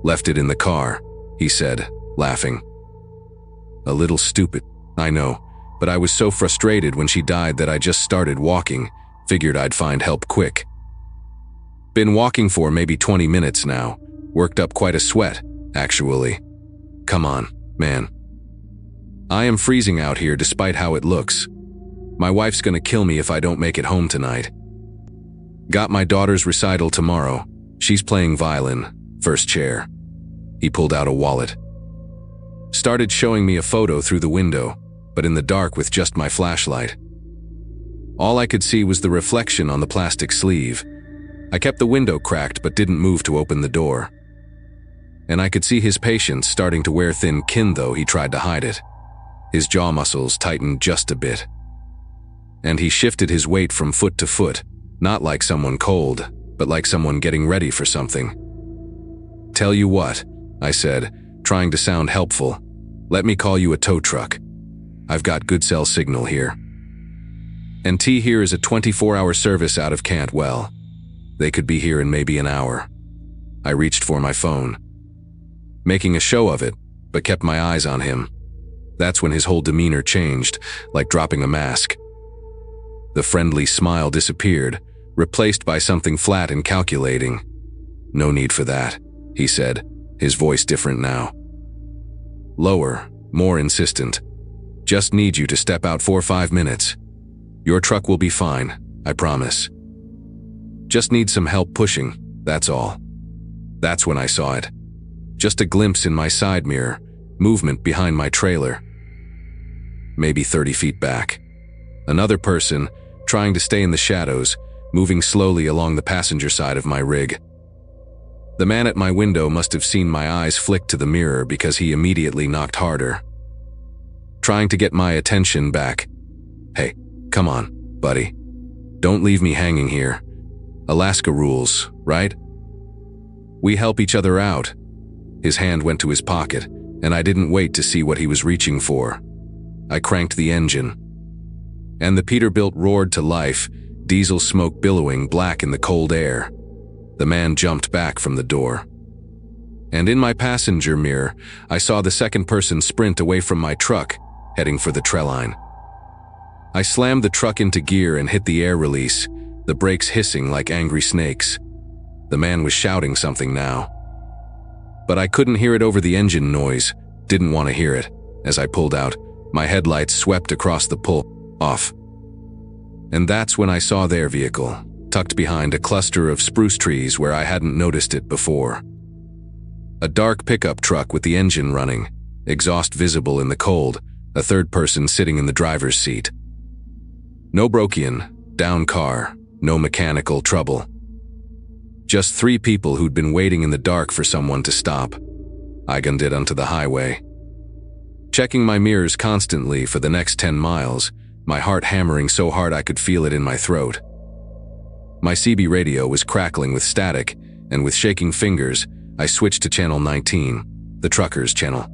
"Left it in the car," he said, laughing. "A little stupid, I know, but I was so frustrated when she died that I just started walking, figured I'd find help quick. Been walking for maybe 20 minutes now, worked up quite a sweat, actually. Come on, man. I am freezing out here despite how it looks. My wife's gonna kill me if I don't make it home tonight. Got my daughter's recital tomorrow. She's playing violin, first chair." He pulled out a wallet. Started showing me a photo through the window, but in the dark with just my flashlight. All I could see was the reflection on the plastic sleeve. I kept the window cracked but didn't move to open the door. And I could see his patience starting to wear thin kin though he tried to hide it. His jaw muscles tightened just a bit. And he shifted his weight from foot to foot, not like someone cold, but like someone getting ready for something. "Tell you what," I said, trying to sound helpful. "Let me call you a tow truck. I've got good cell signal here. And T here is a 24-hour service out of Cantwell. They could be here in maybe an hour." I reached for my phone, making a show of it, but kept my eyes on him. That's when his whole demeanor changed, like dropping a mask. The friendly smile disappeared, replaced by something flat and calculating. "No need for that," he said, his voice different now. Lower, more insistent. "Just need you to step out for 5 minutes. Your truck will be fine, I promise. Just need some help pushing, that's all." That's when I saw it. Just a glimpse in my side mirror, movement behind my trailer. Maybe 30 feet back. Another person, trying to stay in the shadows, moving slowly along the passenger side of my rig. The man at my window must have seen my eyes flick to the mirror because he immediately knocked harder, trying to get my attention back. "Hey, come on, buddy. Don't leave me hanging here. Alaska rules, right? We help each other out." His hand went to his pocket, and I didn't wait to see what he was reaching for. I cranked the engine, and the Peterbilt roared to life, diesel smoke billowing black in the cold air. The man jumped back from the door. And in my passenger mirror, I saw the second person sprint away from my truck, heading for the treline. I slammed the truck into gear and hit the air release, the brakes hissing like angry snakes. The man was shouting something now. But I couldn't hear it over the engine noise, didn't want to hear it. As I pulled out, my headlights swept across the pull-off. And that's when I saw their vehicle, tucked behind a cluster of spruce trees where I hadn't noticed it before. A dark pickup truck with the engine running, exhaust visible in the cold, a third person sitting in the driver's seat. No broken down car, no mechanical trouble. Just 3 people who'd been waiting in the dark for someone to stop. I gunned it onto the highway. Checking my mirrors constantly for the next 10 miles, my heart hammering so hard I could feel it in my throat. My CB radio was crackling with static, and with shaking fingers, I switched to channel 19, the truckers' channel.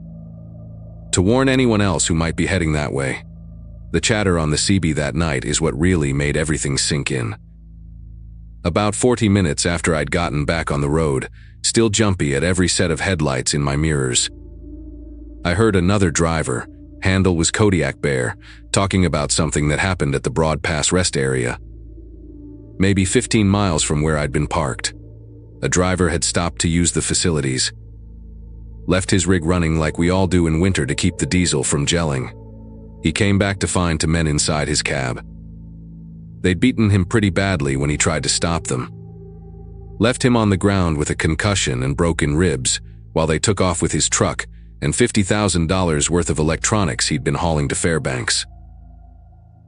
To warn anyone else who might be heading that way. The chatter on the CB that night is what really made everything sink in. About 40 minutes after I'd gotten back on the road, still jumpy at every set of headlights in my mirrors, I heard another driver, handle was Kodiak Bear, talking about something that happened at the Broad Pass rest area. Maybe 15 miles from where I'd been parked. A driver had stopped to use the facilities. Left his rig running like we all do in winter to keep the diesel from gelling. He came back to find 2 men inside his cab. They'd beaten him pretty badly when he tried to stop them. Left him on the ground with a concussion and broken ribs while they took off with his truck and $50,000 worth of electronics he'd been hauling to Fairbanks.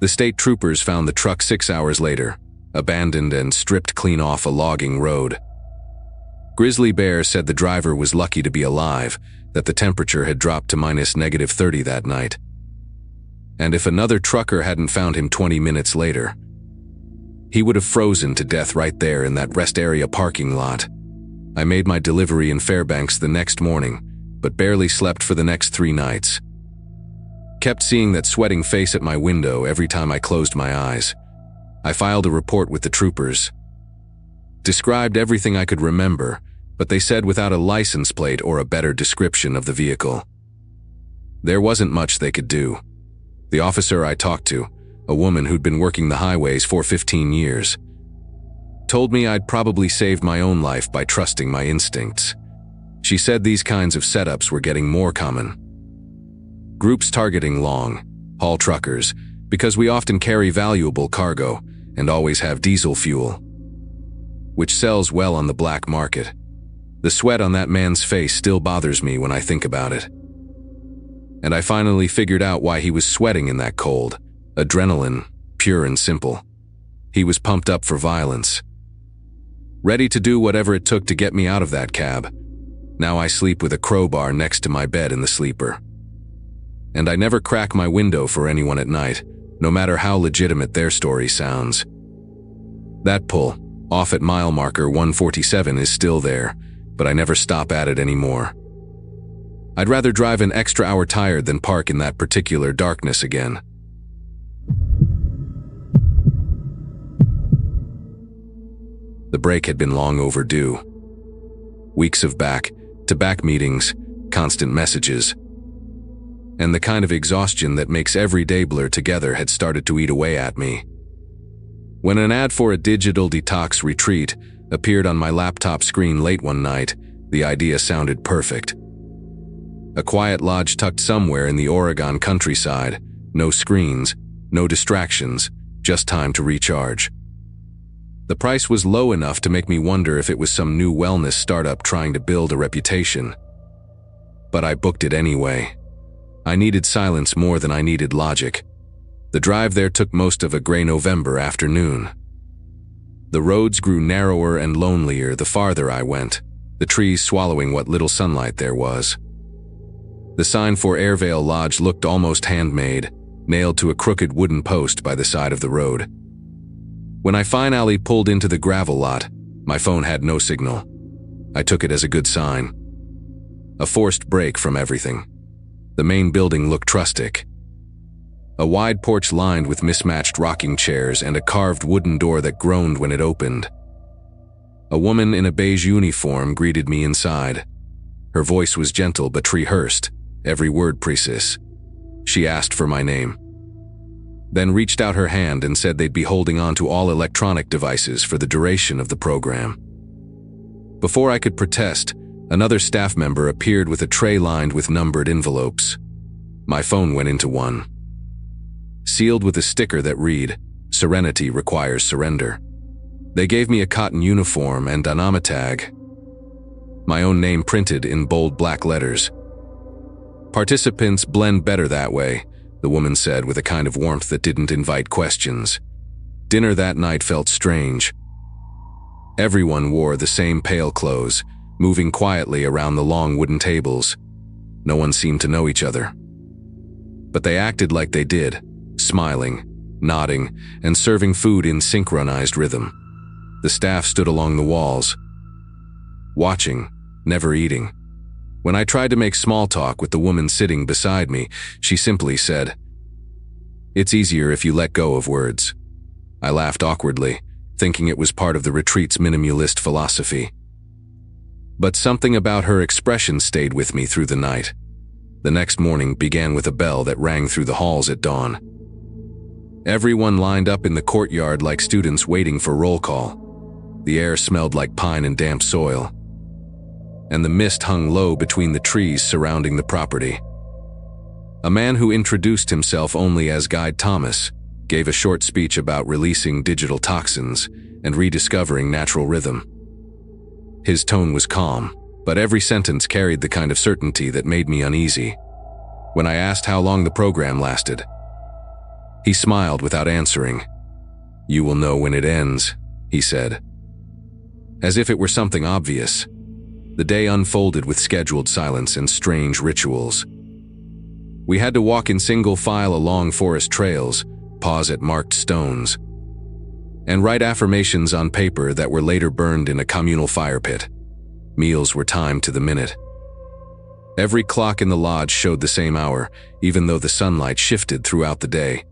The state troopers found the truck 6 hours later, abandoned and stripped clean off a logging road. Grizzly Bear said the driver was lucky to be alive, that the temperature had dropped to -30 that night. And if another trucker hadn't found him 20 minutes later, he would have frozen to death right there in that rest area parking lot. I made my delivery in Fairbanks the next morning, but barely slept for the next 3 nights. Kept seeing that sweating face at my window every time I closed my eyes. I filed a report with the troopers. Described everything I could remember, but they said without a license plate or a better description of the vehicle. There wasn't much they could do. The officer I talked to, a woman who'd been working the highways for 15 years, told me I'd probably saved my own life by trusting my instincts. She said these kinds of setups were getting more common. Groups targeting long-haul truckers because we often carry valuable cargo and always have diesel fuel, which sells well on the black market. The sweat on that man's face still bothers me when I think about it. And I finally figured out why he was sweating in that cold. Adrenaline, pure and simple. He was pumped up for violence. Ready to do whatever it took to get me out of that cab. Now I sleep with a crowbar next to my bed in the sleeper. And I never crack my window for anyone at night, no matter how legitimate their story sounds. That pull, off at mile marker 147, is still there, but I never stop at it anymore. I'd rather drive an extra hour tired than park in that particular darkness again. The break had been long overdue. Weeks of back-to-back meetings, constant messages, and the kind of exhaustion that makes every day blur together had started to eat away at me. When an ad for a digital detox retreat appeared on my laptop screen late one night, the idea sounded perfect. A quiet lodge tucked somewhere in the Oregon countryside, no screens, no distractions, just time to recharge. The price was low enough to make me wonder if it was some new wellness startup trying to build a reputation. But I booked it anyway. I needed silence more than I needed logic. The drive there took most of a gray November afternoon. The roads grew narrower and lonelier the farther I went, the trees swallowing what little sunlight there was. The sign for Airvale Lodge looked almost handmade, nailed to a crooked wooden post by the side of the road. When I finally pulled into the gravel lot, my phone had no signal. I took it as a good sign. A forced break from everything. The main building looked rustic. A wide porch lined with mismatched rocking chairs and a carved wooden door that groaned when it opened. A woman in a beige uniform greeted me inside. Her voice was gentle but rehearsed, every word precise. She asked for my name, then reached out her hand and said they'd be holding on to all electronic devices for the duration of the program. Before I could protest, another staff member appeared with a tray lined with numbered envelopes. My phone went into one, sealed with a sticker that read, "Serenity requires surrender." They gave me a cotton uniform and a nama tag, my own name printed in bold black letters. "Participants blend better that way," the woman said with a kind of warmth that didn't invite questions. Dinner that night felt strange. Everyone wore the same pale clothes, moving quietly around the long wooden tables. No one seemed to know each other. But they acted like they did, smiling, nodding, and serving food in synchronized rhythm. The staff stood along the walls, watching, never eating. When I tried to make small talk with the woman sitting beside me, she simply said, "It's easier if you let go of words." I laughed awkwardly, thinking it was part of the retreat's minimalist philosophy. But something about her expression stayed with me through the night. The next morning began with a bell that rang through the halls at dawn. Everyone lined up in the courtyard like students waiting for roll call. The air smelled like pine and damp soil, and the mist hung low between the trees surrounding the property. A man who introduced himself only as Guide Thomas gave a short speech about releasing digital toxins and rediscovering natural rhythm. His tone was calm, but every sentence carried the kind of certainty that made me uneasy. When I asked how long the program lasted, he smiled without answering. "You will know when it ends," he said, as if it were something obvious. The day unfolded with scheduled silence and strange rituals. We had to walk in single file along forest trails, pause at marked stones, and write affirmations on paper that were later burned in a communal fire pit. Meals were timed to the minute. Every clock in the lodge showed the same hour, even though the sunlight shifted throughout the day.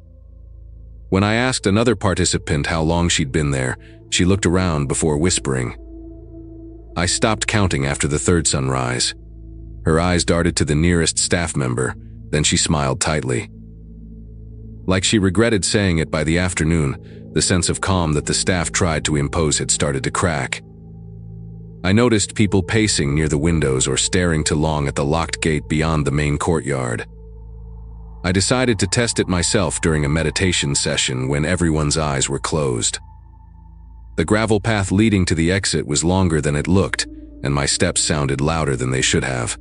When I asked another participant how long she'd been there, she looked around before whispering. I stopped counting after the third sunrise. Her eyes darted to the nearest staff member, then she smiled tightly. Like she regretted saying it by the afternoon, the sense of calm that the staff tried to impose had started to crack. I noticed people pacing near the windows or staring too long at the locked gate beyond the main courtyard. I decided to test it myself during a meditation session when everyone's eyes were closed. The gravel path leading to the exit was longer than it looked, and my steps sounded louder than they should have.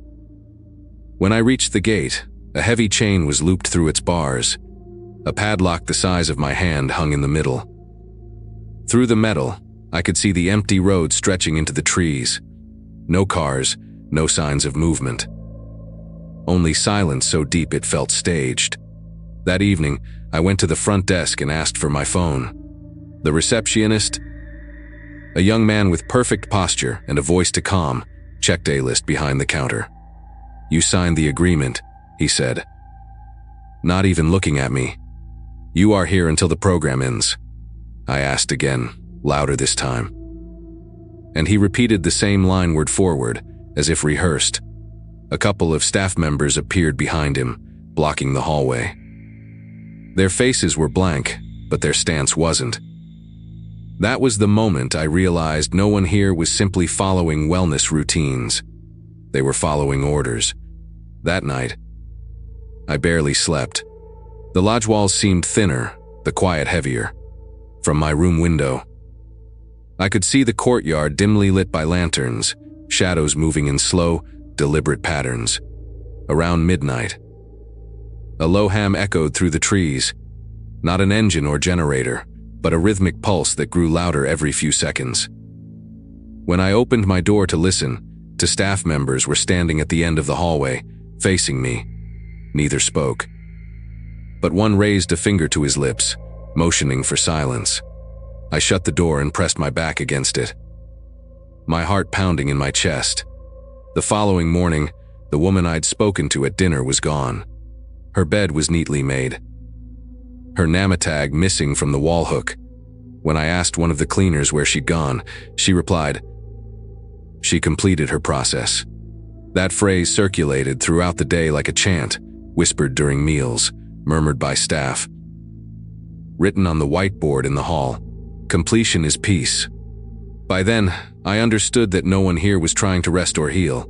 When I reached the gate, a heavy chain was looped through its bars. A padlock the size of my hand hung in the middle. Through the metal, I could see the empty road stretching into the trees. No cars, no signs of movement. Only silence so deep it felt staged. That evening, I went to the front desk and asked for my phone. The receptionist, a young man with perfect posture and a voice to calm, checked a list behind the counter. "You signed the agreement," he said, not even looking at me. "You are here until the program ends?" I asked again, louder this time. And he repeated the same line word forward, as if rehearsed. A couple of staff members appeared behind him, blocking the hallway. Their faces were blank, but their stance wasn't. That was the moment I realized no one here was simply following wellness routines. They were following orders. That night, I barely slept. The lodge walls seemed thinner, the quiet heavier. From my room window, I could see the courtyard dimly lit by lanterns, shadows moving in slow, deliberate patterns. Around midnight, a low hum echoed through the trees. Not an engine or generator, but a rhythmic pulse that grew louder every few seconds. When I opened my door to listen, two staff members were standing at the end of the hallway, facing me. Neither spoke, but one raised a finger to his lips, motioning for silence. I shut the door and pressed my back against it, my heart pounding in my chest. The following morning, the woman I'd spoken to at dinner was gone. Her bed was neatly made, her nama tag missing from the wall hook. When I asked one of the cleaners where she'd gone, she replied, "She completed her process." That phrase circulated throughout the day like a chant, whispered during meals, murmured by staff. Written on the whiteboard in the hall, "Completion is peace." By then, I understood that no one here was trying to rest or heal.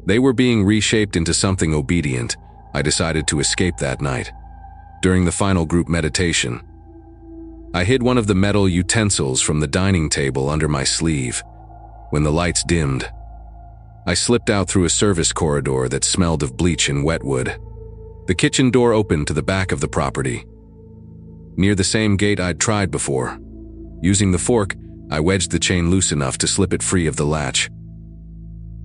They were being reshaped into something obedient. I decided to escape that night. During the final group meditation, I hid one of the metal utensils from the dining table under my sleeve. When the lights dimmed, I slipped out through a service corridor that smelled of bleach and wetwood. The kitchen door opened to the back of the property, near the same gate I'd tried before. Using the fork, I wedged the chain loose enough to slip it free of the latch.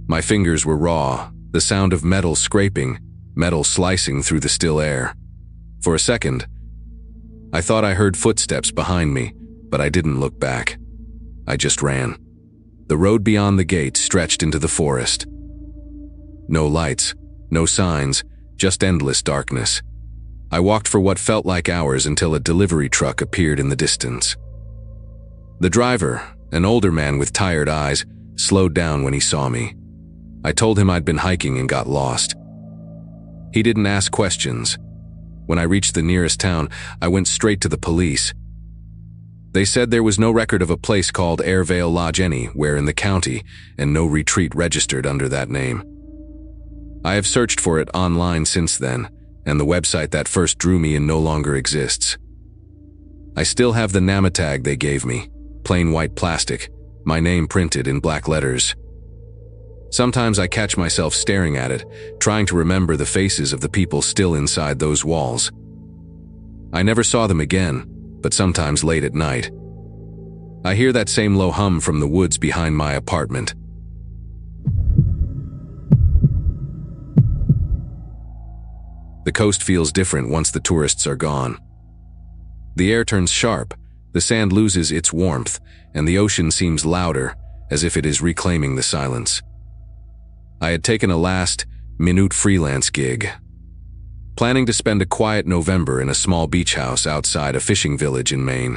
My fingers were raw, the sound of metal scraping, metal slicing through the still air. For a second, I thought I heard footsteps behind me, but I didn't look back. I just ran. The road beyond the gate stretched into the forest. No lights, no signs, just endless darkness. I walked for what felt like hours until a delivery truck appeared in the distance. The driver, an older man with tired eyes, slowed down when he saw me. I told him I'd been hiking and got lost. He didn't ask questions. When I reached the nearest town, I went straight to the police. They said there was no record of a place called Airvale Lodge anywhere in the county, and no retreat registered under that name. I have searched for it online since then, and the website that first drew me in no longer exists. I still have the NAMA tag they gave me, plain white plastic, my name printed in black letters. Sometimes I catch myself staring at it, trying to remember the faces of the people still inside those walls. I never saw them again, but sometimes late at night, I hear that same low hum from the woods behind my apartment. The coast feels different once the tourists are gone. The air turns sharp, the sand loses its warmth, and the ocean seems louder, as if it is reclaiming the silence. I had taken a last-minute freelance gig, planning to spend a quiet November in a small beach house outside a fishing village in Maine.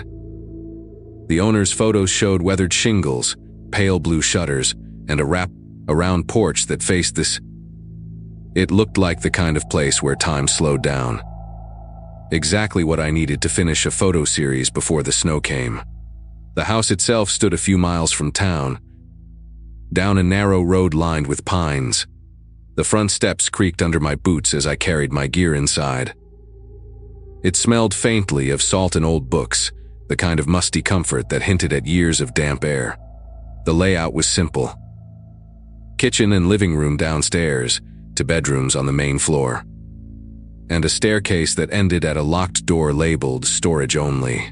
The owner's photos showed weathered shingles, pale blue shutters, and a wrap-around porch that faced this. It looked like the kind of place where time slowed down. Exactly what I needed to finish a photo series before the snow came. The house itself stood a few miles from town, down a narrow road lined with pines. The front steps creaked under my boots as I carried my gear inside. It smelled faintly of salt and old books, the kind of musty comfort that hinted at years of damp air. The layout was simple. Kitchen and living room downstairs, to bedrooms on the main floor, and a staircase that ended at a locked door labeled storage only.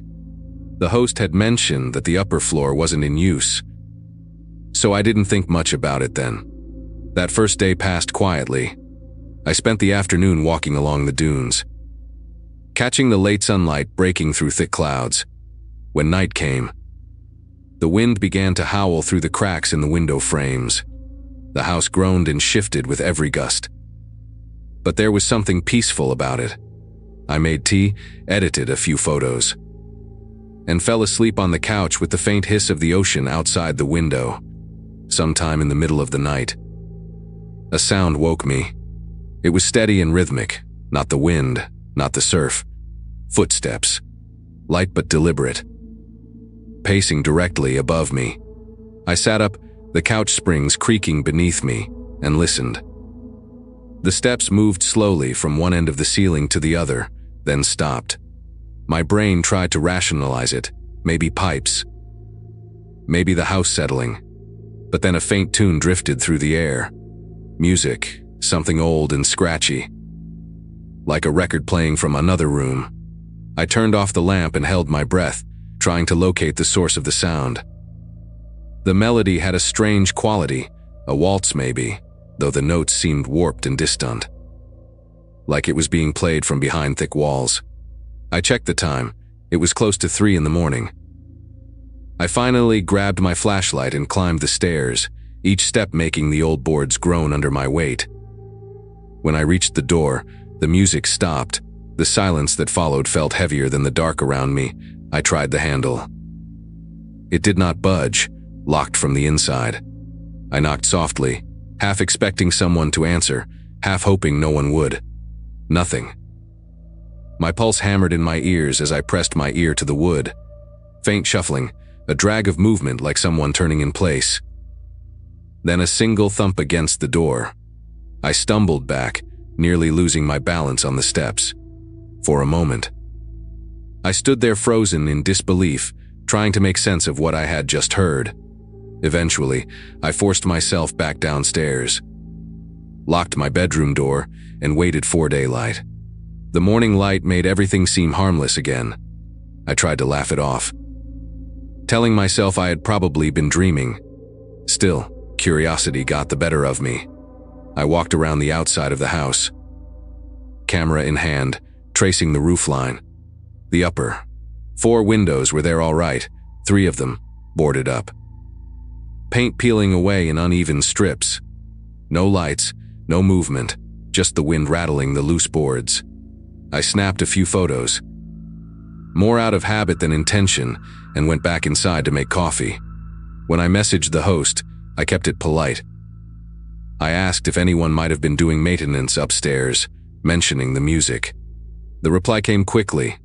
The host had mentioned that the upper floor wasn't in use, so I didn't think much about it then. That first day passed quietly. I spent the afternoon walking along the dunes, catching the late sunlight breaking through thick clouds. When night came, the wind began to howl through the cracks in the window frames. The house groaned and shifted with every gust. But there was something peaceful about it. I made tea, edited a few photos, and fell asleep on the couch with the faint hiss of the ocean outside the window. Sometime in the middle of the night, a sound woke me. It was steady and rhythmic, not the wind, not the surf. Footsteps, light but deliberate, pacing directly above me. I sat up, the couch springs creaking beneath me, and listened. The steps moved slowly from one end of the ceiling to the other, then stopped. My brain tried to rationalize it. Maybe pipes. Maybe the house settling. But then a faint tune drifted through the air. Music, something old and scratchy, like a record playing from another room. I turned off the lamp and held my breath, trying to locate the source of the sound. The melody had a strange quality, a waltz maybe, though the notes seemed warped and distant, like it was being played from behind thick walls. I checked the time. It was close to 3 in the morning. I finally grabbed my flashlight and climbed the stairs, each step making the old boards groan under my weight. When I reached the door, the music stopped. The silence that followed felt heavier than the dark around me. I tried the handle. It did not budge, locked from the inside. I knocked softly, half expecting someone to answer, half hoping no one would. Nothing. My pulse hammered in my ears as I pressed my ear to the wood. Faint shuffling, a drag of movement like someone turning in place. Then a single thump against the door. I stumbled back, nearly losing my balance on the steps. For a moment, I stood there frozen in disbelief, trying to make sense of what I had just heard. Eventually, I forced myself back downstairs, locked my bedroom door, and waited for daylight. The morning light made everything seem harmless again. I tried to laugh it off, telling myself I had probably been dreaming. Still, curiosity got the better of me. I walked around the outside of the house, camera in hand, tracing the roofline. The upper 4 windows were there all right, 3 of them boarded up. Paint peeling away in uneven strips. No lights, no movement, just the wind rattling the loose boards. I snapped a few photos, more out of habit than intention, and went back inside to make coffee. When I messaged the host, I kept it polite. I asked if anyone might have been doing maintenance upstairs, mentioning the music. The reply came quickly.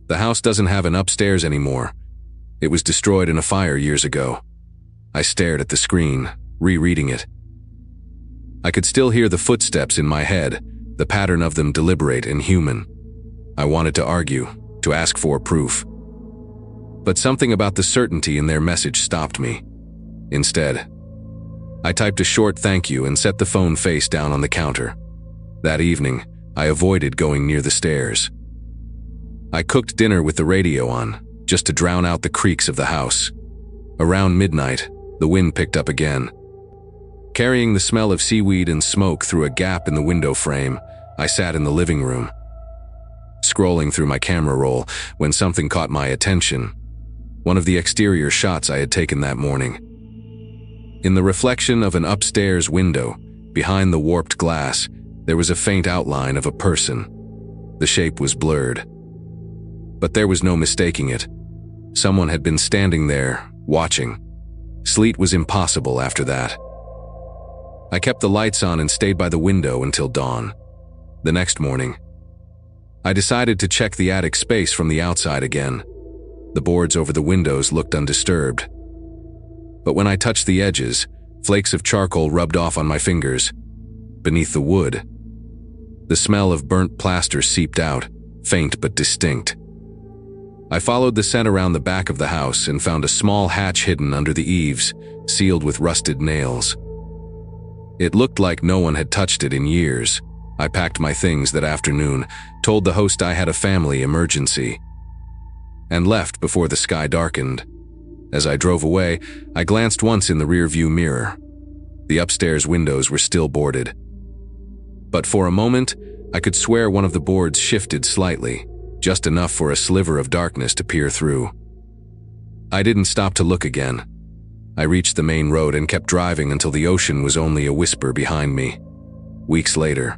The house doesn't have an upstairs anymore. It was destroyed in a fire years ago. I stared at the screen, rereading it. I could still hear the footsteps in my head, the pattern of them deliberate and human. I wanted to argue, to ask for proof. But something about the certainty in their message stopped me. Instead, I typed a short thank you and set the phone face down on the counter. That evening, I avoided going near the stairs. I cooked dinner with the radio on, just to drown out the creaks of the house. Around midnight, the wind picked up again. Carrying the smell of seaweed and smoke through a gap in the window frame, I sat in the living room, scrolling through my camera roll when something caught my attention. One of the exterior shots I had taken that morning. In the reflection of an upstairs window, behind the warped glass, there was a faint outline of a person. The shape was blurred, but there was no mistaking it. Someone had been standing there, watching. Sleep was impossible after that. I kept the lights on and stayed by the window until dawn. The next morning, I decided to check the attic space from the outside again. The boards over the windows looked undisturbed. But when I touched the edges, flakes of charcoal rubbed off on my fingers. Beneath the wood, the smell of burnt plaster seeped out, faint but distinct. I followed the scent around the back of the house and found a small hatch hidden under the eaves, sealed with rusted nails. It looked like no one had touched it in years. I packed my things that afternoon, told the host I had a family emergency, and left before the sky darkened. As I drove away, I glanced once in the rearview mirror. The upstairs windows were still boarded. But for a moment, I could swear one of the boards shifted slightly, just enough for a sliver of darkness to peer through. I didn't stop to look again. I reached the main road and kept driving until the ocean was only a whisper behind me. Weeks later,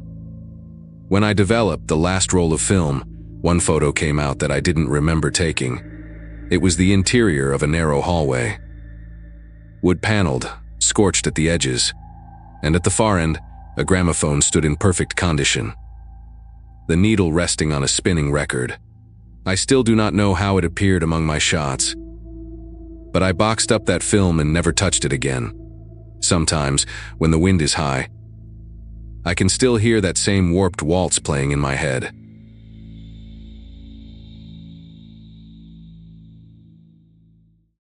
when I developed the last roll of film, one photo came out that I didn't remember taking. It was the interior of a narrow hallway. Wood-paneled, scorched at the edges, and at the far end, a gramophone stood in perfect condition, the needle resting on a spinning record. I still do not know how it appeared among my shots, but I boxed up that film and never touched it again. Sometimes, when the wind is high, I can still hear that same warped waltz playing in my head.